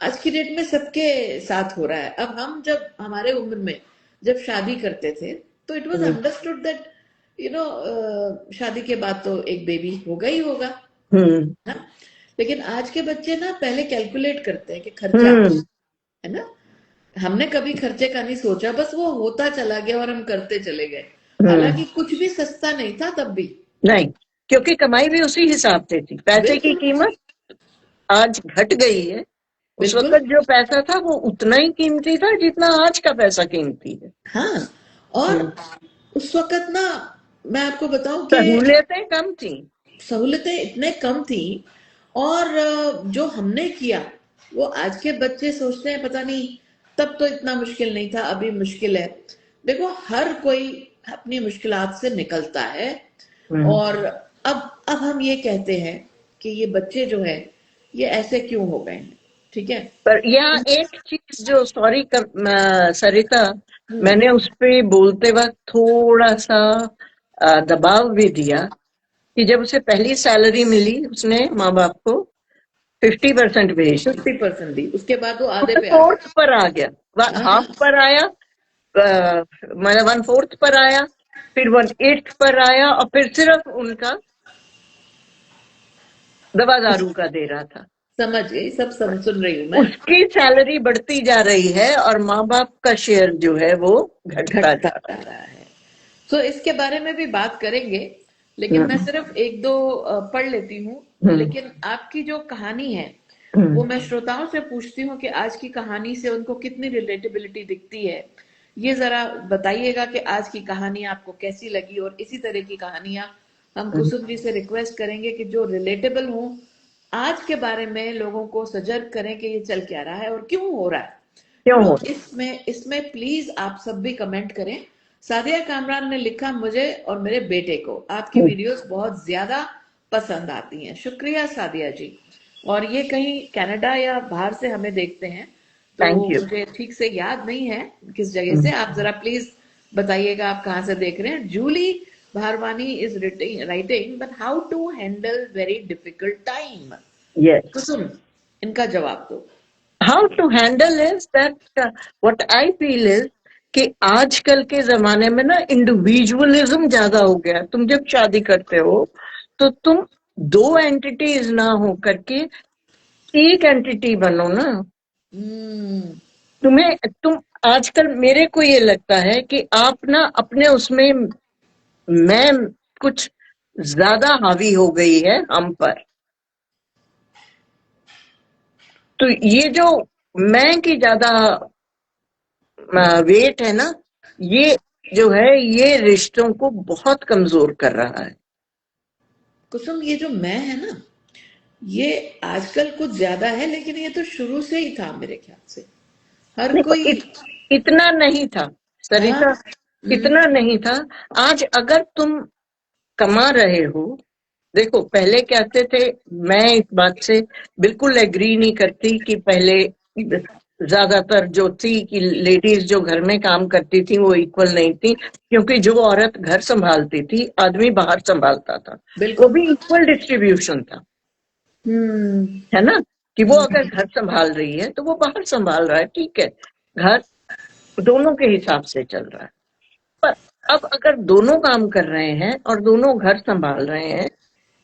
आज की डेट में सबके साथ हो रहा है। अब हम जब हमारे उम्र में जब शादी करते थे तो इट वाज अंडरस्टूड दैट शादी के बाद तो एक बेबी होगा ही होगा ना। लेकिन आज के बच्चे ना पहले कैलकुलेट करते हैं कि खर्चा है ना। हमने कभी खर्चे का नहीं सोचा, बस वो होता चला गया और हम करते चले गए। हालांकि कुछ भी सस्ता नहीं था तब भी। नहीं, क्योंकि कमाई भी उसी हिसाब से थी। पैसे की बिल्कुल कीमत आज घट गई है। उस बिल्कुल। वक्त जो पैसा था वो उतना ही कीमती था जितना आज का पैसा कीमती है। हाँ, और उस वक्त ना मैं आपको बताऊं कि सहूलियतें कम थी। सहूलतें इतने कम थी, और जो हमने किया वो आज के बच्चे सोचते हैं पता नहीं तब तो इतना मुश्किल नहीं था, अभी मुश्किल है। देखो, हर कोई अपनी मुश्किलात से निकलता है। और अब हम ये कहते हैं कि ये बच्चे जो है ये ऐसे क्यों हो गए हैं, ठीक है। पर यहाँ एक चीज जो, सॉरी सरिता, मैंने उस पे बोलते वक्त थोड़ा सा दबाव भी दिया कि जब उसे पहली सैलरी मिली उसने माँ बाप को 50% भेज दी। 50% दी, उसके बाद वो आधे पे आ 1/4 पर आ गया, गया। हाफ पर आया, मतलब 1/4 पर आया, फिर 1/8 पर आया, और फिर सिर्फ उनका दवा दारू का दे रहा था। समझ गई, सब सुन रही हूँ मैं। उसकी सैलरी बढ़ती जा रही है और माँ बाप का शेयर जो है वो घटता घटता जा जा रहा है। तो इसके बारे में भी बात करेंगे, लेकिन मैं सिर्फ एक दो पढ़ लेती हूँ। लेकिन आपकी जो कहानी है वो मैं श्रोताओं से पूछती हूँ कि आज की कहानी से उनको कितनी रिलेटेबिलिटी दिखती है। ये जरा बताइएगा कि आज की कहानी आपको कैसी लगी, और इसी तरह की कहानियां हम कुसुम जी से रिक्वेस्ट करेंगे कि जो रिलेटेबल हो, आज के बारे में लोगों को सजग करें कि ये चल क्या रहा है और क्यों हो रहा है। क्यों तो हो? इसमें इसमें प्लीज आप सब भी कमेंट करें। सादिया कामरान ने लिखा, मुझे और मेरे बेटे को आपकी वीडियोस बहुत ज्यादा पसंद आती हैं। शुक्रिया सादिया जी। और ये कहीं कनाडा या बाहर से हमें देखते हैं, तो थैंक यू। मुझे ठीक से याद नहीं है किस जगह से। आप जरा प्लीज बताइएगा आप कहाँ से देख रहे हैं। Julie Bharwani is writing but how to handle very difficult time. Yes, Kusum, इनका जवाब दो। How to handle is that, what I feel is कि आजकल के जमाने में ना इंडिविजुअलिज्म ज्यादा हो गया। तुम जब शादी करते हो तो तुम दो एंटिटीज ना हो करके एक एंटिटी बनो ना। हम्म। तुम आजकल मेरे को ये लगता है कि आप ना अपने उसमें मैं कुछ ज्यादा हावी हो गई है हम पर। तो ये जो मैं की ज्यादा वेट है ना, ये जो है ये रिश्तों को बहुत कमजोर कर रहा है। कुसुम, ये जो मैं है ना, ये आजकल कुछ ज्यादा है, लेकिन ये तो शुरू से ही था मेरे ख्याल से। हर नहीं, कोई। इतना नहीं था हाँ। सरिता, इतना नहीं था। आज अगर तुम कमा रहे हो, देखो पहले कहते थे, मैं इस बात से बिल्कुल एग्री नहीं करती कि पहले ज्यादातर जो थी कि लेडीज जो घर में काम करती थी वो इक्वल नहीं थी, क्योंकि जो औरत घर संभालती थी आदमी बाहर संभालता था। वो बिल्कुल। भी इक्वल डिस्ट्रीब्यूशन था, हम्म। है ना, कि वो अगर हम्म। घर संभाल रही है तो वो बाहर संभाल रहा है, ठीक है, घर दोनों के हिसाब से चल रहा है। पर अब अगर दोनों काम कर रहे हैं और दोनों घर संभाल रहे हैं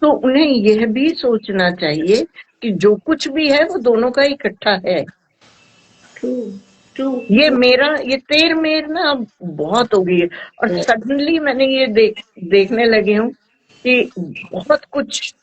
तो उन्हें यह भी सोचना चाहिए कि जो कुछ भी है वो दोनों का इकट्ठा है। ट्रू। ट्रू। ये ट्रू। मेरा ये तेर मेर ना अब बहुत हो गई है। और सडनली मैंने ये देखने लगी हूँ कि बहुत कुछ,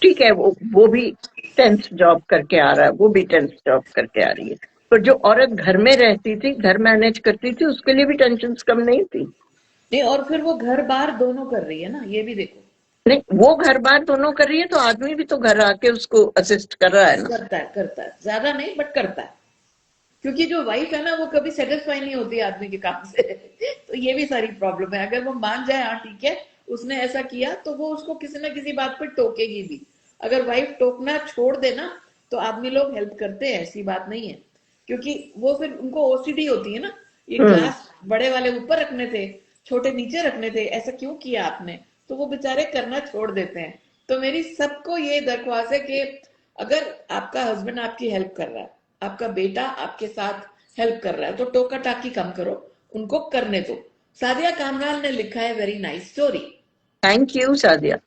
ठीक है, वो भी टेंस जॉब करके आ रहा है, वो भी टेंस जॉब करके आ रही है, पर जो औरत घर में रहती थी, घर मैनेज करती थी, उसके लिए भी टेंशन कम नहीं थी। नहीं, और फिर वो घर बार दोनों कर रही है ना, ये भी देखो। नहीं, वो घर बार दोनों कर रही है तो आदमी भी तो घर आके उसको असिस्ट कर रहा है ना। करता है, करता है, ज्यादा नहीं बट करता है। क्योंकि जो वाइफ है ना, वो कभी सेटिस्फाई नहीं होती आदमी के काम से। तो ये भी सारी प्रॉब्लम है। अगर वो मान जाए हाँ ठीक है उसने ऐसा किया, तो वो उसको किसी ना किसी बात पर टोकेगी भी। अगर वाइफ टोकना छोड़ देना, तो आदमी लोग हेल्प करते हैं, ऐसी बात नहीं है। क्योंकि वो फिर उनको ओसीडी होती है ना, ये हम्म। ग्लास बड़े वाले ऊपर रखने थे, छोटे नीचे रखने थे, ऐसा क्यों किया आपने। तो वो बेचारे करना छोड़ देते हैं। तो मेरी सबको ये दरख्वास्त है कि अगर आपका हस्बैंड आपकी हेल्प कर रहा है, आपका बेटा आपके साथ हेल्प कर रहा है, तो टोका टाकी कम करो, उनको करने दो। सादिया कामरान ने लिखा है, very nice story. Thank you Sadia.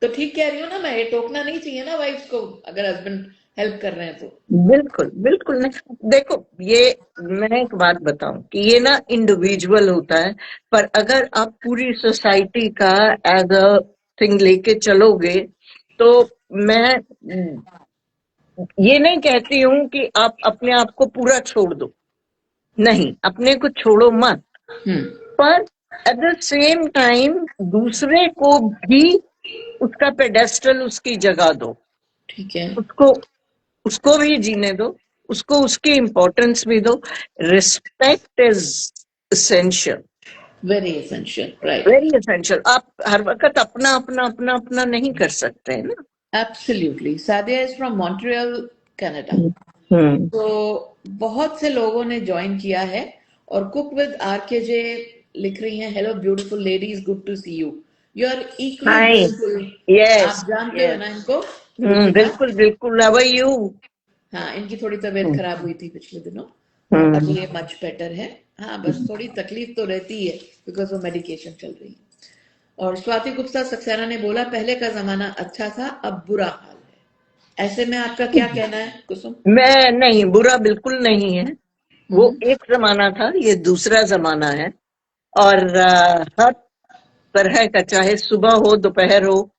तो ठीक कह रही हूँ ना मैं, ये टोकना नहीं चाहिए ना वाइफ्स को, अगर हस्बैंड हेल्प कर रहे हैं तो। बिल्कुल बिल्कुल नहीं, देखो ये मैं एक बात बताऊं कि ये ना इंडिविजुअल होता है, पर अगर आप पूरी सोसाइटी का एज अ थिंग लेके चलोगे तो मैं ये नहीं कहती हूं कि आप अपने आप को पूरा छोड़ दो, नहीं, अपने को छोड़ो मत, हम्म। पर एट द सेम टाइम दूसरे को भी उसका पेडेस्टल, उसकी जगह दो, ठीक है। उसको उसको भी जीने दो, उसको उसकी इम्पोर्टेंस भी दो। Respect is essential, very essential, right. Very essential. आप हर वक्त अपना अपना अपना अपना नहीं कर सकते हैं ना। Absolutely. Sadia is from Montreal, Canada. Hmm. तो बहुत से लोगों ने ज्वाइन किया है। और कुक विद आरकेजे लिख रही हैं, hello beautiful ladies, good to see you, you are equally hi. Beautiful. Yes. आप जानते हो यस। ना इनको, कृतिका। बिल्कुल बिल्कुल, हाउ आर यू? हाँ, इनकी थोड़ी तबीयत खराब हुई थी पिछले दिनों, और अभी हम्म। ये मच बेटर है। हाँ, बस थोड़ी तकलीफ तो रहती है, बिकॉज वो मेडिकेशन चल रही है। और स्वाति गुप्ता सक्सेना ने बोला, पहले का जमाना अच्छा था, अब बुरा हाल है। ऐसे में आपका क्या कहना है कुसुम? मैं नहीं, बुरा बिल्कुल नहीं है। वो हम्म। एक जमाना था, ये दूसरा जमाना है। और हर तरह का, चाहे सुबह हो, दोपहर हो,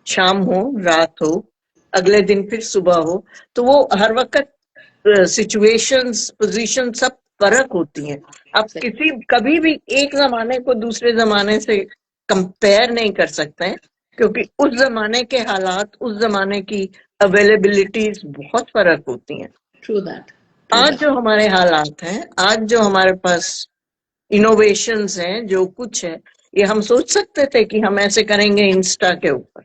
शाम हो, रात हो, अगले दिन फिर सुबह हो, तो वो हर वक्त सिचुएशंस, पोजीशन सब फर्क होती हैं। आप सही। किसी कभी भी एक जमाने को दूसरे जमाने से कंपेयर नहीं कर सकते हैं, क्योंकि उस जमाने के हालात, उस जमाने की अवेलेबिलिटीज बहुत फर्क होती हैं। True that. आज जो हमारे हालात हैं, आज जो हमारे पास इनोवेशंस हैं, जो कुछ है, ये हम सोच सकते थे कि हम ऐसे करेंगे इंस्टा के ऊपर?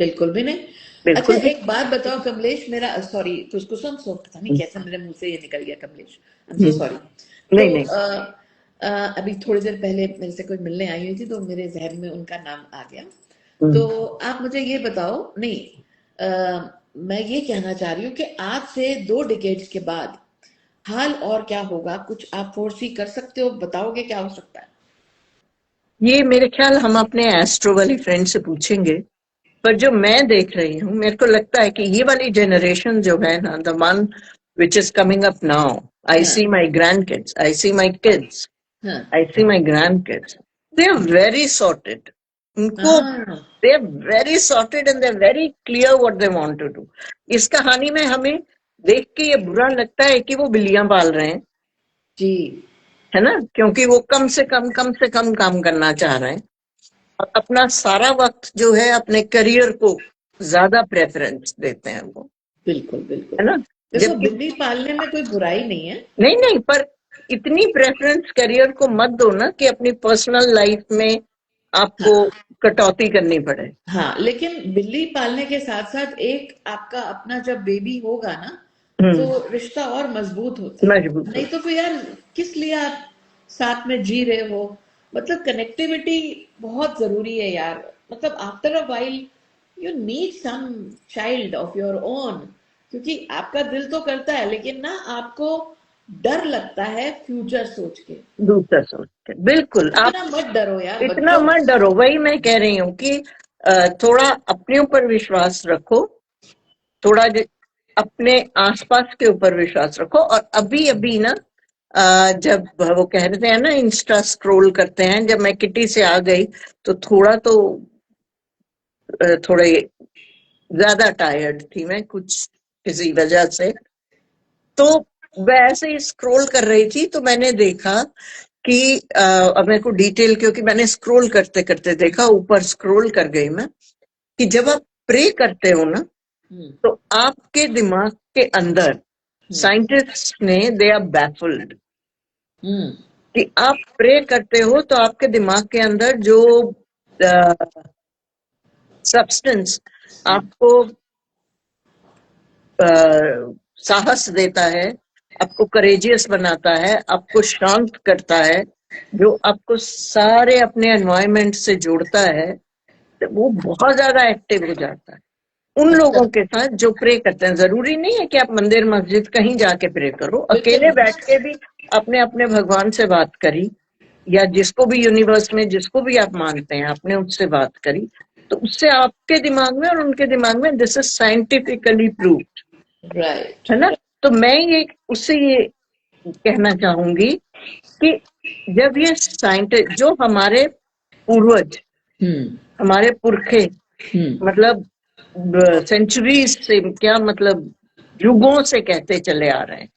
बिल्कुल भी नहीं। अच्छा बिल्कुल भी एक बात बताओ कमलेश, मेरा सॉरी कुछ सो पता नहीं कैसे मेरे मुंह से ये निकल गया Kamlesh, I am so sorry. नहीं तो नहीं। अभी थोड़ी देर पहले मेरे से कोई मिलने आई हुई थी तो मेरे जहन में उनका नाम आ गया। तो हम्म। आप मुझे ये बताओ, नहीं मैं ये कहना चाह रही हूँ कि आज से 2 डिकेड्स के बाद हाल और क्या होगा, कुछ आप फोर्सी कर सकते हो, बताओगे क्या हो सकता है? ये मेरे ख्याल हम अपने एस्ट्रो वाली फ्रेंड से पूछेंगे, पर जो मैं देख रही हूँ, मेरे को लगता है कि ये वाली जनरेशन जो है ना, the one which is coming up now, I हाँ see my grandkids, I see my kids, हाँ I see my grandkids, they are very sorted. उनको हाँ they are very sorted and they are very clear what they want to do. इस कहानी में हमें देख के ये बुरा लगता है कि वो बिल्लियां पाल रहे हैं, जी। है ना, क्योंकि वो कम से कम काम करना चाह रहे हैं और अपना सारा वक्त जो है अपने करियर को ज्यादा प्रेफरेंस देते हैं वो, बिल्कुल बिल्कुल। है ना। देखो जबकि बिल्ली पालने में कोई बुराई नहीं है। नहीं नहीं, पर इतनी प्रेफरेंस करियर को मत दो ना कि अपनी पर्सनल लाइफ में आपको हाँ कटौती करनी पड़े। हाँ, लेकिन बिल्ली पालने के साथ साथ एक आपका अपना जब बेबी होगा ना, तो हम्म। रिश्ता और मजबूत होता है। मजबूत नहीं हो। तो फिर यार किस लिए आप साथ में जी रहे हो? मतलब कनेक्टिविटी बहुत जरूरी है यार। मतलब after a while you need some child of your own, क्योंकि आपका दिल तो करता है लेकिन ना आपको डर लगता है फ्यूचर सोच के। दूसरा सोच के बिल्कुल आप इतना मत डरो यार इतना बच्चों। मत डरो, वही मैं कह रही हूँ कि थोड़ा अपने ऊपर विश्वास रखो, थोड़ा अपने आसपास के ऊपर विश्वास रखो। और अभी अभी ना जब वो कह रहे थे ना इंस्टा स्क्रॉल करते हैं, जब मैं किटी से आ गई तो थोड़ा तो थोड़े ज्यादा टायर्ड थी मैं कुछ किसी वजह से। तो वैसे ही स्क्रॉल कर रही थी तो मैंने देखा कि अब मेरे को डिटेल, क्योंकि मैंने स्क्रॉल करते करते देखा, ऊपर स्क्रॉल कर गई मैं, कि जब आप प्रे करते हो ना, हम्म तो आपके दिमाग के अंदर हम्म साइंटिस्ट ने दे आर बैफल्ड हम्म कि आप प्रे करते हो तो आपके दिमाग के अंदर जो सब्सटेंस आपको अ, साहस देता है, आपको करेजियस बनाता है, आपको शांत करता है, जो आपको सारे अपने एनवायरनमेंट से जोड़ता है, तो वो बहुत ज्यादा एक्टिव हो जाता है उन अच्छा। लोगों के साथ जो प्रे करते हैं। जरूरी नहीं है कि आप मंदिर मस्जिद कहीं जाके प्रे करो, बिल्कुल अकेले नहीं। बैठ के भी अपने अपने भगवान से बात करी, या जिसको भी यूनिवर्स में जिसको भी आप मानते हैं आपने उससे बात करी, तो उससे आपके दिमाग में और उनके दिमाग में, this is scientifically proved, right. है ना। तो मैं ये उससे ये कहना चाहूंगी कि जब ये साइंटिस्ट जो हमारे पूर्वज, हम्म हमारे पुरखे, हम्म मतलब सेंचुरीज से, क्या मतलब युगों से कहते चले आ रहे हैं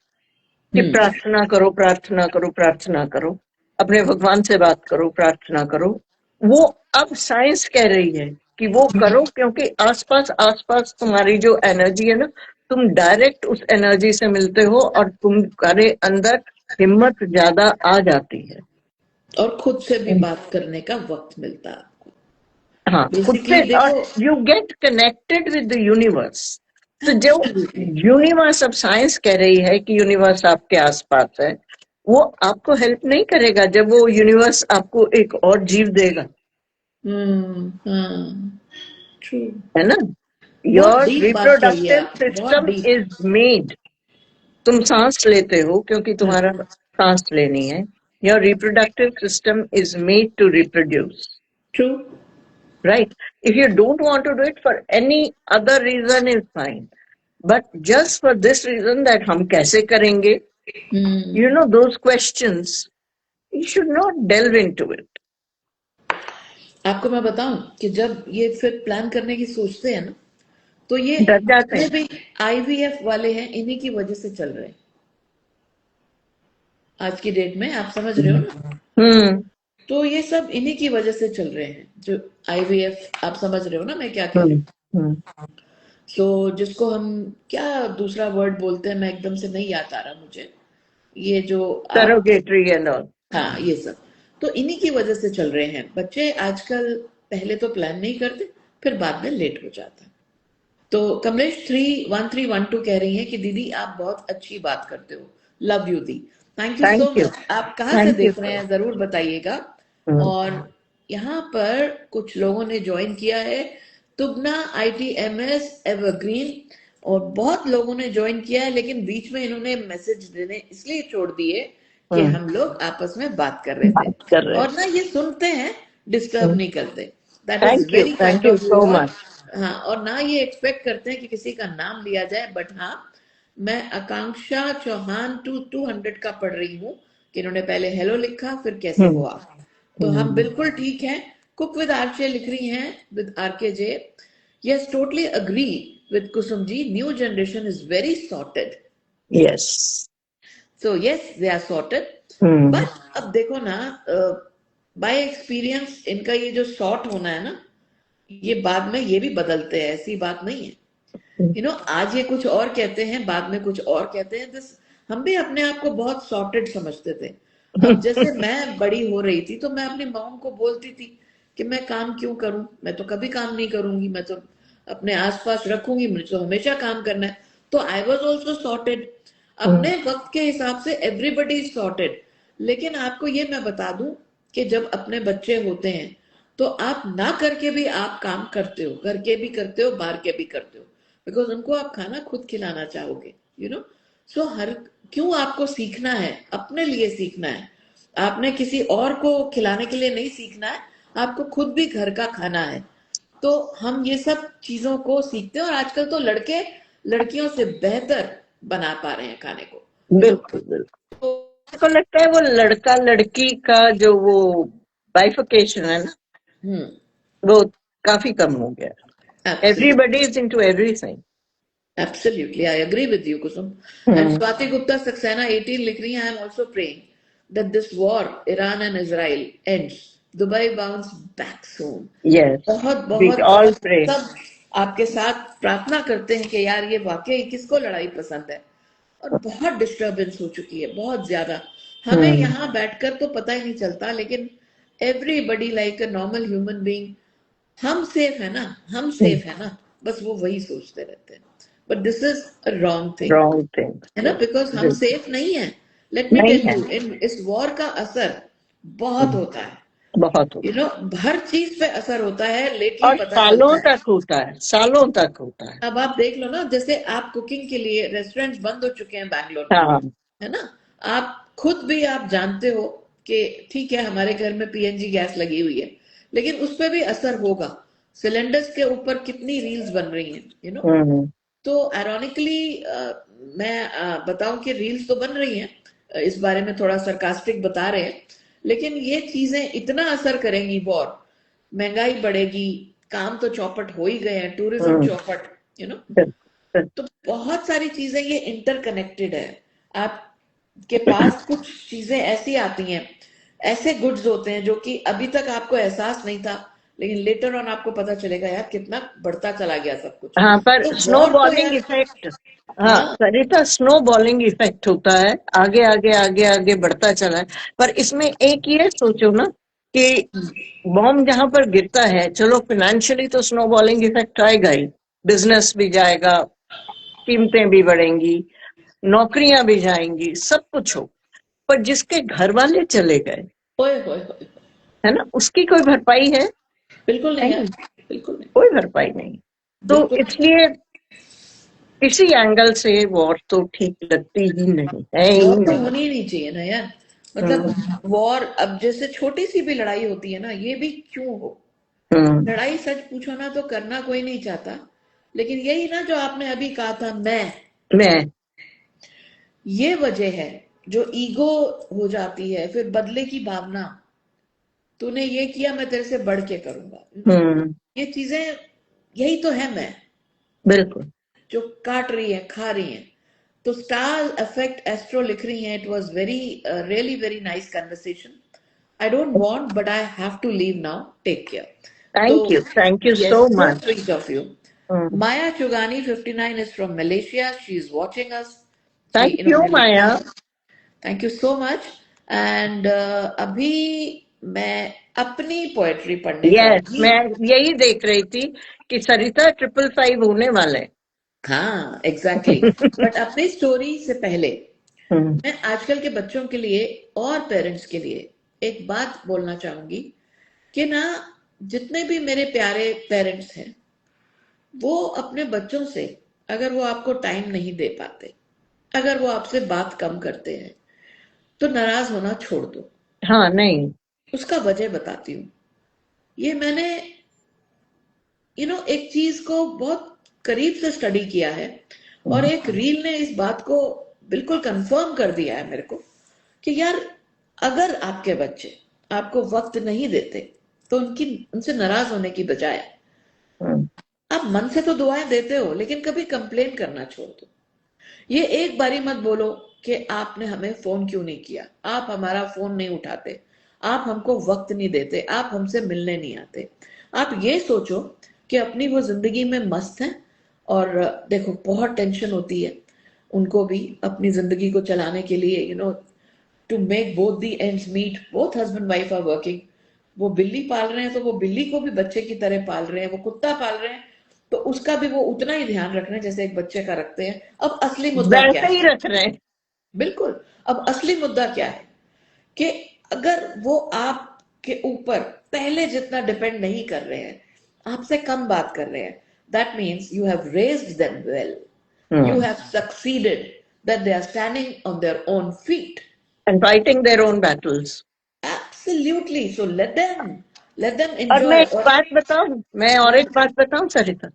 कि हम्म प्रार्थना करो, प्रार्थना करो, प्रार्थना करो, अपने भगवान से बात करो, प्रार्थना करो, वो अब साइंस कह रही है कि वो करो, क्योंकि आसपास आसपास तुम्हारी जो एनर्जी है ना, तुम डायरेक्ट उस एनर्जी से मिलते हो और तुम्हारे अंदर हिम्मत ज्यादा आ जाती है। और खुद से भी बात करने का वक्त मिलता है। हाँ, खुद से, बेसिकली और देखो। You get connected with the universe. तो जो एब्सोल्युटली। यूनिवर्स, अब साइंस कह रही है कि यूनिवर्स आपके आसपास है, वो आपको हेल्प नहीं करेगा जब वो यूनिवर्स आपको एक और जीव देगा, ट्रू। है ना। बहुत योर डीप बात कही है रिप्रोडक्टिव आपने, बहुत सिस्टम डीप। इज मेड, तुम सांस लेते हो क्योंकि तुम्हारा सांस लेनी है। Your reproductive system is made to reproduce, true. right? If you don't want to do it for any other reason is fine, but just for this reason that हम कैसे करेंगे, you know, those questions, you should not delve into it. आपको मैं बताऊं कि जब ये फिर प्लान करने की सोचते हैं ना, तो ये डर जाते जितने हैं। भी आईवीएफ वाले हैं इन्हीं की वजह से चल रहे हैं आज की डेट में, आप समझ रहे हो ना। हम्म तो ये सब इन्हीं की वजह से चल रहे हैं जो आईवीएफ, आप समझ रहे हो ना मैं क्या कह रही हम्म हूँ। हम्म सो जिसको हम क्या दूसरा वर्ड बोलते हैं, मैं एकदम से नहीं याद आ रहा मुझे, ये जो आप, सरोगेटरी एंड ऑल। हाँ ये सब, तो इन्हीं की वजह से चल रहे हैं बच्चे आजकल। पहले तो प्लान नहीं करते, फिर बाद में लेट हो जाता है। तो कमलेश 31312 कह रही हैं कि दीदी आप बहुत अच्छी बात करते हो, love you the. Thank you so thank you, much. आप कहाँ से थैंक यू देख रहे सो हैं जरूर बताइएगा। मच। और यहाँ पर कुछ लोगों ने ज्वाइन किया है, तुगना ITMS एवरग्रीन, और बहुत लोगों ने ज्वाइन किया है, लेकिन बीच में इन्होंने मैसेज देने इसलिए छोड़ दिए कि हम लोग आपस में बात कर रहे थे, बात कर रहे और ना ये सुनते हैं, डिस्टर्ब हैं। नहीं करते। That is very thank kind you of you so all. Much. हाँ, और ना ये एक्सपेक्ट करते हैं कि किसी का नाम लिया जाए, बट हाँ, मैं आकांक्षा चौहान 200 का पढ़ रही हूँ कि इन्होंने पहले हेलो लिखा, फिर कैसे हो आप। तो हम बिल्कुल ठीक हैं। कुक विद आरके लिख रही हैं, with RKJ, yes totally agree with Kusum ji, new generation is very sorted. Yes. So yes they are sorted. But अब देखो ना, बाय एक्सपीरियंस इनका ये जो सॉर्ट होना है ना, ये बाद में ये भी बदलते हैं, ऐसी बात नहीं है। आज ये कुछ और कहते हैं, बाद में कुछ और कहते हैं। दिस, हम भी अपने आप को बहुत सॉर्टेड समझते थे। अब जैसे मैं बड़ी हो रही थी तो मैं अपनी मॉम को बोलती थी कि मैं काम क्यों करूं, मैं तो कभी काम नहीं करूंगी, मैं तो अपने आसपास रखूंगी, मुझे तो हमेशा काम करना है। तो आई वॉज ऑल्सो सॉर्टेड। अपने वक्त के हिसाब से एवरीबडी इज सॉर्टेड। लेकिन आपको ये मैं बता दूं कि जब अपने बच्चे होते हैं तो आप ना करके भी आप काम करते हो, घर के भी करते हो, बाहर के भी करते हो, बिकॉज उनको आप खाना खुद खिलाना चाहोगे, सो हर, क्यों आपको सीखना है, अपने लिए सीखना है। आपने किसी और को खिलाने के लिए नहीं सीखना है, आपको खुद भी घर का खाना है। तो हम ये सब चीजों को सीखते हैं, और आजकल तो लड़के लड़कियों से बेहतर बना पा रहे हैं खाने को, बिल्कुल बिल्कुल। तो मेरे को लगता है वो लड़का लड़की का जो वो बाइफिकेशन है ना, हम्म, वो काफी कम हो गया। Absolutely, everybody is into everything. Absolutely, I agree with you, Kusum. And Swati Gupta Saxena 18 लिख रही है, I am also praying that this war, Iran and Israel, ends. Dubai bounce back soon. Yes, बहुत we बहुत all बहुत pray. सब आपके साथ प्रार्थना करते हैं कि यार ये वाकई किसको लड़ाई पसंद है। और बहुत डिस्टरबेंस हो चुकी है, बहुत ज्यादा। हमें यहाँ बैठकर तो पता ही नहीं चलता, लेकिन everybody like a normal human being, हम सेफ है ना, हम सेफ है ना, बस वो वही सोचते रहते हैं। But this is a wrong thing, wrong है ना, थिंग। बिकॉज हम बिल्कुल सेफ नहीं है। लेट मी नहीं टेल है। यू, इन इस वॉर का असर बहुत होता है। बहुत होता हर चीज पे असर होता है, है लेटली और पता सालों चलता है। तक होता है, सालों तक होता है। अब आप देख लो ना, जैसे आप कुकिंग के लिए रेस्टोरेंट्स बंद हो चुके हैं बैंगलोर में, हाँ। है ना। आप खुद भी आप जानते हो कि ठीक है हमारे घर में PNG गैस लगी हुई है, लेकिन उस पर भी असर होगा। सिलेंडर्स के ऊपर कितनी रील्स बन रही हैं, हम्म। तो आयरॉनिकली मैं बताऊं कि रील्स तो बन रही हैं, इस बारे में थोड़ा सरकास्टिक बता रहे हैं, लेकिन ये चीजें इतना असर करेंगी वॉर, महंगाई बढ़ेगी, काम तो चौपट हो ही गए हैं, टूरिज्म हम्म। चौपट, यू नो बिल्कुल। तो बहुत सारी चीजें ये इंटरकनेक्टेड है। आपके पास कुछ चीजें ऐसी आती हैं, ऐसे गुड्स होते हैं जो कि अभी तक आपको एहसास नहीं था, लेकिन लेटर ऑन आपको पता चलेगा यार कितना बढ़ता चला गया सब कुछ। हाँ, पर तो स्नो वॉर तो बॉलिंग यार, इफेक्ट, हाँ हाँ, सरिता, स्नो बॉलिंग इफेक्ट होता है, आगे आगे आगे आगे बढ़ता चला है। पर इसमें एक ये सोचो ना कि बॉम्ब जहां पर गिरता है, चलो फिनेंशियली तो स्नो बॉलिंग इफेक्ट आएगा ही, बिजनेस भी जाएगा, कीमतें भी बढ़ेंगी, नौकरियां भी जाएंगी, सब कुछ हो। पर जिसके घर वाले चले गए, ओए होए होए, है ना, उसकी कोई भरपाई है? बिल्कुल नहीं यार, नहीं, बिल्कुल नहीं, कोई भरपाई नहीं। तो बिल्कुल नहीं। इसलिए किसी एंगल से वॉर तो ठीक लगती ही नहीं है ही वॉर तो नहीं। होनी ही नहीं चाहिए ना यार। हम्म। मतलब वॉर, अब जैसे छोटी सी भी लड़ाई होती है ना, ये भी क्यों हो, हम्म। लड़ाई सच पूछो ना तो करना कोई नहीं चाहता, लेकिन यही ना जो आपने अभी कहा था, मैं। ये वजह है जो ईगो हो जाती है, फिर बदले की भावना, तूने ये किया मैं तेरे से बढ़ के करूंगा, ये चीजें, यही तो है मैं, बिल्कुल। जो काट रही है, खा रही है। तो स्टार इफेक्ट एस्ट्रो लिख रही हैं, it was very really very nice conversation. I don't want but I have to leave now, take care. तो thank you so yes, so much. Sweet of you. Maya Chugani 59 is from Malaysia. She is watching us. Thank you इन्होंने लिखा माया। है, thank you so much. And अभी मैं अपनी poetry पढ़ने yes, जाऊंगी। मैं यही देख रही थी कि सरिता 555 होने वाले। हाँ एग्जैक्टली। बट अपनी स्टोरी से पहले मैं आजकल के बच्चों के लिए और पेरेंट्स के लिए एक बात बोलना चाहूंगी कि ना, जितने भी मेरे प्यारे पेरेंट्स हैं, वो अपने बच्चों से, अगर वो आपको टाइम नहीं दे पाते, अगर वो आपसे बात कम करते हैं, तो नाराज होना छोड़ दो। हाँ, नहीं। उसका वजह बताती हूँ। ये मैंने एक चीज को बहुत करीब से स्टडी किया है, और एक रील ने इस बात को बिल्कुल कंफर्म कर दिया है मेरे को कि यार, अगर आपके बच्चे आपको वक्त नहीं देते, तो उनसे नाराज होने की बजाय आप मन से तो दुआएं देते हो, लेकिन कभी कंप्लेन करना छोड़ दो। ये एक बारी मत बोलो कि आपने हमें फोन क्यों नहीं किया, आप हमारा फोन नहीं उठाते, आप हमको वक्त नहीं देते, आप हमसे मिलने नहीं आते। आप ये सोचो कि अपनी वो जिंदगी में मस्त हैं, और देखो बहुत टेंशन होती है उनको भी अपनी जिंदगी को चलाने के लिए, to make both the ends meet, both husband wife are working. वो बिल्ली पाल रहे हैं तो वो बिल्ली को भी बच्चे की तरह पाल रहे हैं, वो कुत्ता पाल रहे हैं तो उसका भी वो उतना ही ध्यान रख रहे हैं जैसे एक बच्चे का रखते हैं। अब असली मुद्दा क्या वैसे ही है? रख रहे हैं। बिल्कुल। अब असली मुद्दा क्या है कि अगर वो आपके ऊपर पहले जितना डिपेंड नहीं कर रहे हैं, आपसे कम बात कर रहे हैं, that means you have raised them well, you have succeeded, that they are standing on their own feet. And fighting their own battles. Absolutely. So let them और मैं enjoy. एक बात बताऊं, मैं और एक बात बताऊं सरिता,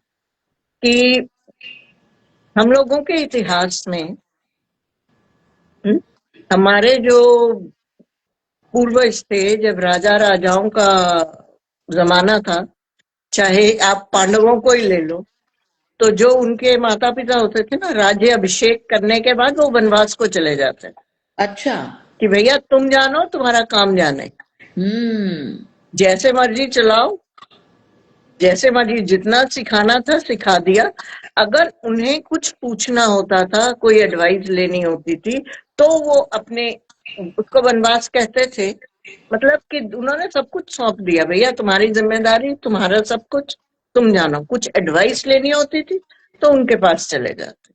कि हम लोगों के इतिहास में हमारे जो पूर्वज थे, जब राजा राजाओं का जमाना था, चाहे आप पांडवों को ही ले लो, तो जो उनके माता पिता होते थे ना, राज्य अभिषेक करने के बाद वो वनवास को चले जाते अच्छा। कि भैया तुम जानो, तुम्हारा काम जाने, जैसे मर्जी चलाओ, जैसे मर्जी, जितना सिखाना था सिखा दिया। अगर उन्हें कुछ पूछना होता था, कोई एडवाइस लेनी होती थी, तो वो अपने, उसको वनवास कहते थे, मतलब कि उन्होंने सब कुछ सौंप दिया, भैया तुम्हारी जिम्मेदारी, तुम्हारा सब कुछ, तुम जानो। कुछ एडवाइस लेनी होती थी तो उनके पास चले जाते।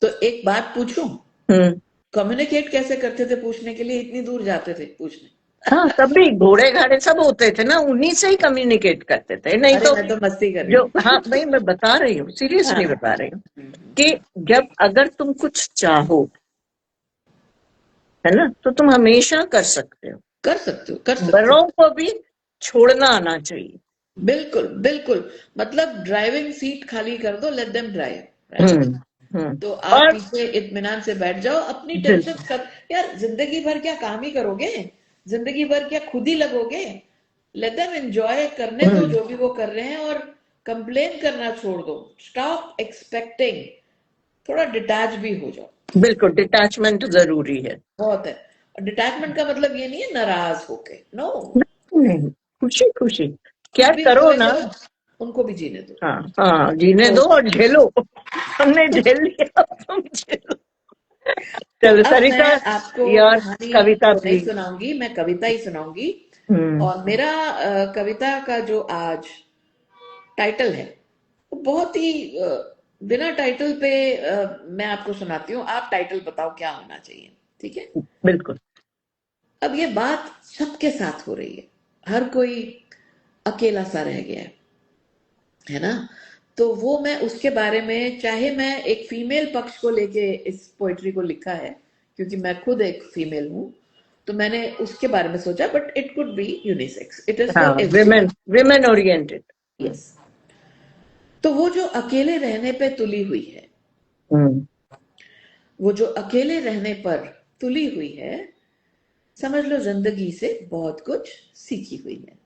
तो एक बात पूछूं, हम्म। कम्युनिकेट कैसे करते थे पूछने के लिए? इतनी दूर जाते थे पूछने? हाँ, तब भी घोड़े घाड़े सब होते थे ना, उन्हीं से ही कम्युनिकेट करते थे, नहीं अरे तो मैं तो मस्ती कर रही जो, हूँ। हाँ भाई मैं बता रही हूँ, सीरियसली हाँ। बता रही हूँ कि जब अगर तुम कुछ चाहो, है ना, तो तुम हमेशा कर सकते हो। कर सकते हो, कर सकते बड़ों हो। को भी छोड़ना आना चाहिए। बिल्कुल बिल्कुल। मतलब ड्राइविंग सीट खाली कर दो, लेट देम ड्राइव, राइट? हम्म। हम्म। तो आप और पीछे इत्मीनान से बैठ जाओ, अपनी टेंशन बिल्कुल। सब। यार जिंदगी भर क्या काम ही करोगे? जिंदगी भर क्या खुद ही लगोगे? लेट देम एंजॉय करने दो जो भी वो कर रहे हैं, और कंप्लेन करना छोड़ दो। स्टॉप एक्सपेक्टिंग, थोड़ा डिटैच भी हो जाओ। बिल्कुल, डिटैचमेंट जरूरी है। बहुत है। और डिटैचमेंट का मतलब ये नहीं है नाराज होके, नो। नहीं, खुशी खुशी क्या खुद भी करो एंजॉय ना। करो, उनको भी जीने दो। हाँ हाँ, जीने तो दो और झेलो। हमने झेल लिया, अब तुम झेलो। तो चलो अब सरिता, मैं आपको यार कहानी कविता तो नहीं प्लीज। सुनाऊंगी, मैं कविता ही सुनाऊंगी। हम्म। और मेरा कविता का जो आज टाइटल है, वो बहुत ही बिना टाइटल पे मैं आपको सुनाती हूँ। आप टाइटल बताओ क्या होना चाहिए, ठीक है? बिल्कुल। अब ये बात सबके साथ हो रही है, हर कोई अकेला सा रह गया है ना? तो वो मैं उसके बारे में, चाहे मैं एक फीमेल पक्ष को लेके इस पोइट्री को लिखा है, क्योंकि मैं खुद एक फीमेल हूं, तो मैंने उसके बारे में सोचा, but it could be unisex, it is हाँ, for everyone. Women, women oriented. Yes. तो वो जो अकेले रहने पे तुली हुई है, हम्म। वो जो अकेले रहने पर तुली हुई है, समझ लो जिंदगी से बहुत कुछ सीखी हुई है।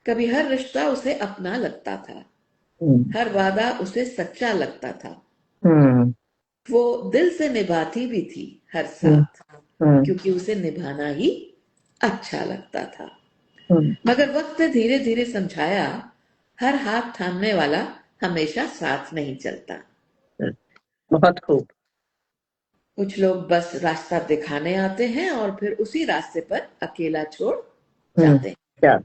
कभी हर रिश्ता उसे अपना लगता था, हर वादा उसे सच्चा लगता था, हम्म। वो दिल से निभाती भी थी हर हम्म। साथ, हम्म। क्योंकि उसे निभाना ही अच्छा लगता था। हम्म। मगर वक्त ने धीरे धीरे समझाया, हर हाथ थामने वाला हमेशा साथ नहीं चलता। बहुत खूब। कुछ लोग बस रास्ता दिखाने आते हैं और फिर उसी रास्ते पर अकेला छोड़ जाते हैं। क्या?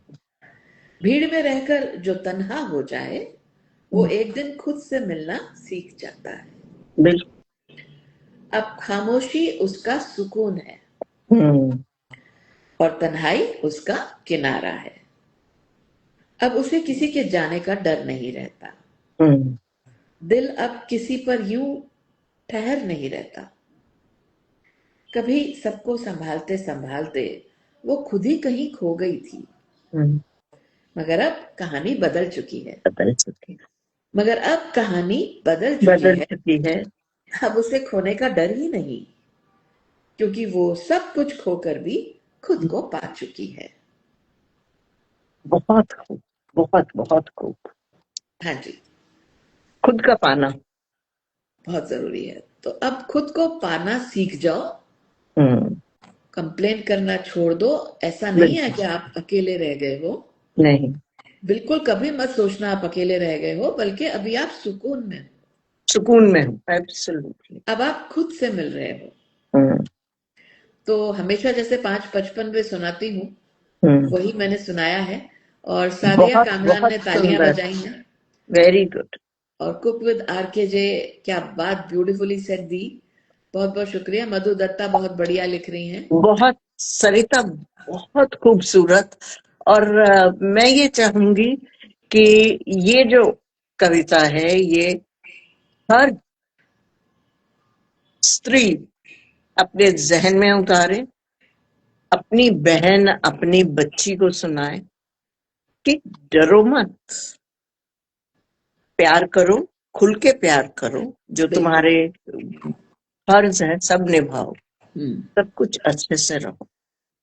भीड़ में रहकर जो तन्हा हो जाए वो एक दिन खुद से मिलना सीख जाता है। बिल्कुल। अब खामोशी उसका सुकून है हम्म। और तन्हाई उसका किनारा है। अब उसे किसी के जाने का डर नहीं रहता। हम्म। दिल अब किसी पर यूं ठहर नहीं रहता। कभी सबको संभालते संभालते वो खुद ही कहीं खो गई थी। हम्म। मगर अब कहानी बदल चुकी है। बदल चुकी है। मगर अब कहानी बदल चुकी बदल है। चुकी है। अब उसे खोने का डर ही नहीं, क्योंकि वो सब कुछ खोकर भी खुद को पा चुकी है। बहुत खूब। बहुत बहुत खूब। हाँ जी, खुद का पाना। बहुत जरूरी है। तो अब खुद को पाना सीख जाओ। हम्म। कंप्लेन करना छोड़ दो। ऐसा नहीं है बिल्कुल कि आप अकेले रह गए हो। नहीं। बिल्कुल कभी मत सोचना आप अकेले रह गए हो, बल्कि अभी आप सुकून में हो। सुकून में हूँ, एब्सोल्युटली। अब आप खुद से मिल रहे हो। हम्म। तो हमेशा जैसे 5:55 पे सुनाती हूँ, हम्म। वही मैंने सुनाया है। और सादिया बहुत कामरान बहुत ने तालियां सुंदर। बजाई हैं। Very good. और कुक विद RKJ, क्या बात, ब्यूटीफुली सेट दी। बहुत बहुत शुक्रिया। मधु दत्ता बहुत बढ़िया लिख रही हैं। बहुत सरिता, बहुत खूबसूरत। और मैं ये चाहूंगी कि ये जो कविता है ये हर स्त्री अपने जहन में उतारे, अपनी बहन अपनी बच्ची को सुनाए कि डरो मत, प्यार करो, खुल के प्यार करो, जो बिल्कुल। तुम्हारे फर्ज है सब निभाओ, हम्म। सब कुछ अच्छे से रहो।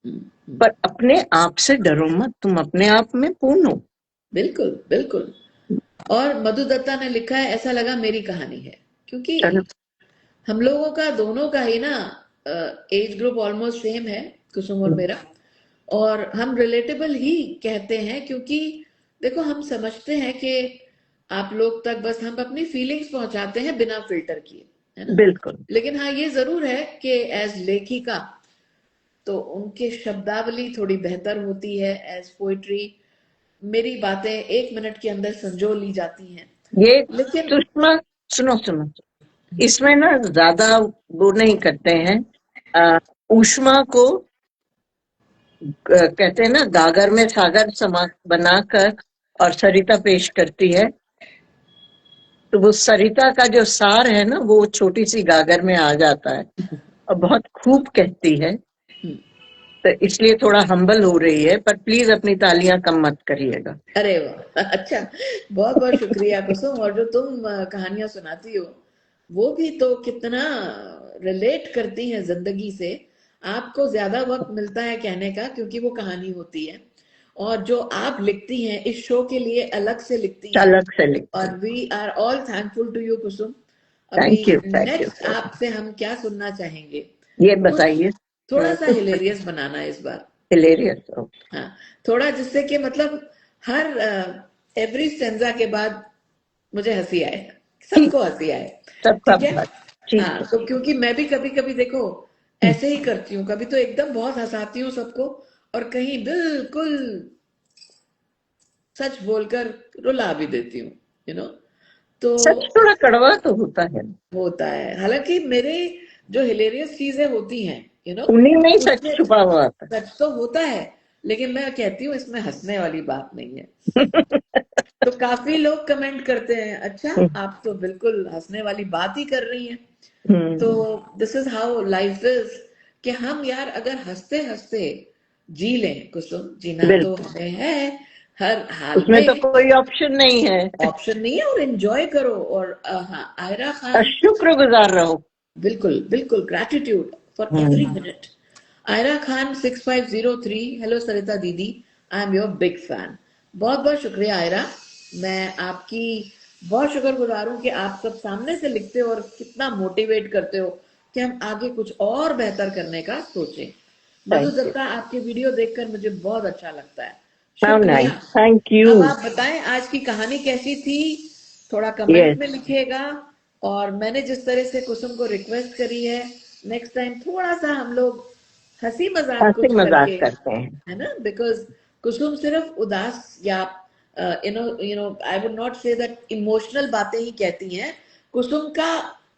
हम्म। पर अपने आप से डरो मत, तुम अपने आप में पूर्ण हो। बिल्कुल बिल्कुल। और मधु दत्ता ने लिखा है, ऐसा लगा मेरी कहानी है, क्योंकि चलो। हम लोगों का दोनों का ही ना एज ग्रुप ऑलमोस्ट सेम है, कुसुम और मेरा। और हम रिलेटेबल ही कहते हैं, क्योंकि देखो हम समझते हैं कि आप लोग तक बस हम अपनी फीलिंग्स पहुंचाते हैं बिना फिल्टर किए, है ना। बिल्कुल। लेकिन हाँ ये जरूर है कि एज लेखिका तो उनके शब्दावली थोड़ी बेहतर होती है। एज पोइट्री मेरी बातें 1 मिनट के अंदर संजो ली जाती हैं। ये लेकिन सुषमा, सुनो सुनो, इसमें ना ज्यादा वो नहीं करते हैं। ऊष्मा को कहते हैं ना, गागर में सागर समा बनाकर और सरिता पेश करती है, तो वो सरिता का जो सार है ना वो छोटी सी गागर में आ जाता है और बहुत खूब कहती है। तो इसलिए थोड़ा हम्बल हो रही है, पर प्लीज अपनी तालियां कम मत करिएगा। अरे वाह, अच्छा, बहुत बहुत शुक्रिया कुसुम। और जो तुम कहानियां सुनाती हो वो भी तो कितना रिलेट करती हैं जिंदगी से। आपको ज्यादा वक्त मिलता है कहने का, क्योंकि वो कहानी होती है। और जो आप लिखती हैं इस शो के लिए अलग से लिखती हैं। अलग से लिखती। और we are all thankful to you Kusum. अभी thank you, thank you next so much. आपसे हम क्या सुनना चाहेंगे? ये कुछ बताइए। थोड़ा सा हिलेरियस बनाना इस बार। हिलेरियस। हाँ, थोड़ा जिससे कि मतलब हर एवरी स्टेंजा के बाद मुझे हंसी आए, ठीक। सबको हंसी आए। सबका ठीक है। बात। ठीक हाँ, है। तो क्योंकि मैं भी कभी कभी देखो ऐसे ही करती हूँ, कभी तो एकदम बहुत हंसाती हूँ सबको, और कहीं बिल्कुल सच बोलकर रुला भी देती हूँ, यू नो। तो सच थोड़ा कड़वा तो होता है, होता है, हालांकि मेरे जो हिलेरियस चीजें होती हैं, उन्हीं में ही सच उसमें छुपा हुआ आता सच तो होता है। लेकिन मैं कहती हूँ इसमें हंसने वाली बात नहीं है। है। तो काफी लोग कमेंट करते हैं, अच्छा आप तो बिल्कुल हंसने वाली बात ही कर रही हैं। तो hmm. This is how life is, कि हम यार अगर हंसते हंसते जी लें, कुसुम, जीना तो बिल्कुल। हमें है हर हाल उसमें तो में। कोई ऑप्शन नहीं है। ऑप्शन नहीं है, और एंजॉय करो। और हाँ, आयरा खान, शुक्रगुजार रहो। बिल्कुल बिल्कुल, gratitude for every hmm. Minute. Aira Khan 6503, hello Sarita didi, I am your big fan. बहुत बहुत शुक्रिया आयरा। मैं आपकी बहुत शुक्रगुजार हूँ कि आप सब सामने से लिखते हो और कितना मोटिवेट करते हो कि हम आगे कुछ और बेहतर करने का सोचें। मधु थैंक यू। दत्ता, आपके वीडियो देखकर मुझे बहुत अच्छा लगता है। How शुक्रिया। nice. Thank अब you. आप बताएं आज की कहानी कैसी थी, थोड़ा कमेंट Yes. में लिखिएगा। और मैंने जिस तरह से कुसुम को रिक्वेस्ट करी है, नेक्स्ट टाइम थोड़ा सा हम लोग हंसी मजाक हंसी कुछ मजाक करके, करते हैं. है ना, बिकॉज कुसुम सिर्फ उदास या I would not say that emotional बातें ही कहती हैं। कुसुम का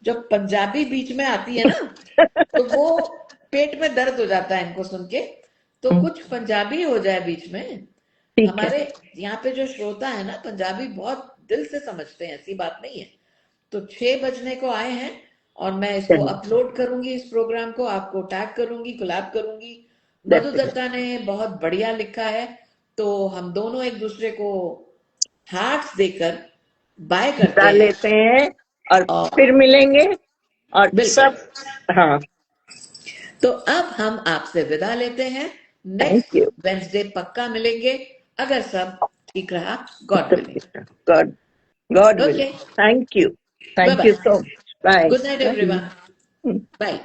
जब पंजाबी बीच में आती है ना, तो वो पेट में दर्द हो जाता है इनको सुन के। तो कुछ पंजाबी हो जाए बीच में। ठीक है. हमारे यहाँ पे जो श्रोता है ना, पंजाबी बहुत दिल से समझते हैं, ऐसी बात नहीं है। तो 6 बजने को आए हैं और मैं इसको चलिए. अपलोड करूंगी, इस प्रोग्राम को आपको टैग करूंगी, कोलैब करूंगी। मधु Definitely. दत्ता ने बहुत बढ़िया लिखा है, तो हम दोनों एक दूसरे को हार्ट्स देकर बाय करते विदा हैं। लेते हैं और और फिर मिलेंगे और बिल्कुल, सब. हाँ. तो अब हम आपसे विदा लेते हैं। Thank next you. वेंसडे पक्का मिलेंगे, अगर सब ठीक रहा, God willing. God God will. Okay, thank you. Bye thank bye, you so much. Bye. Good night everyone, bye. Bye.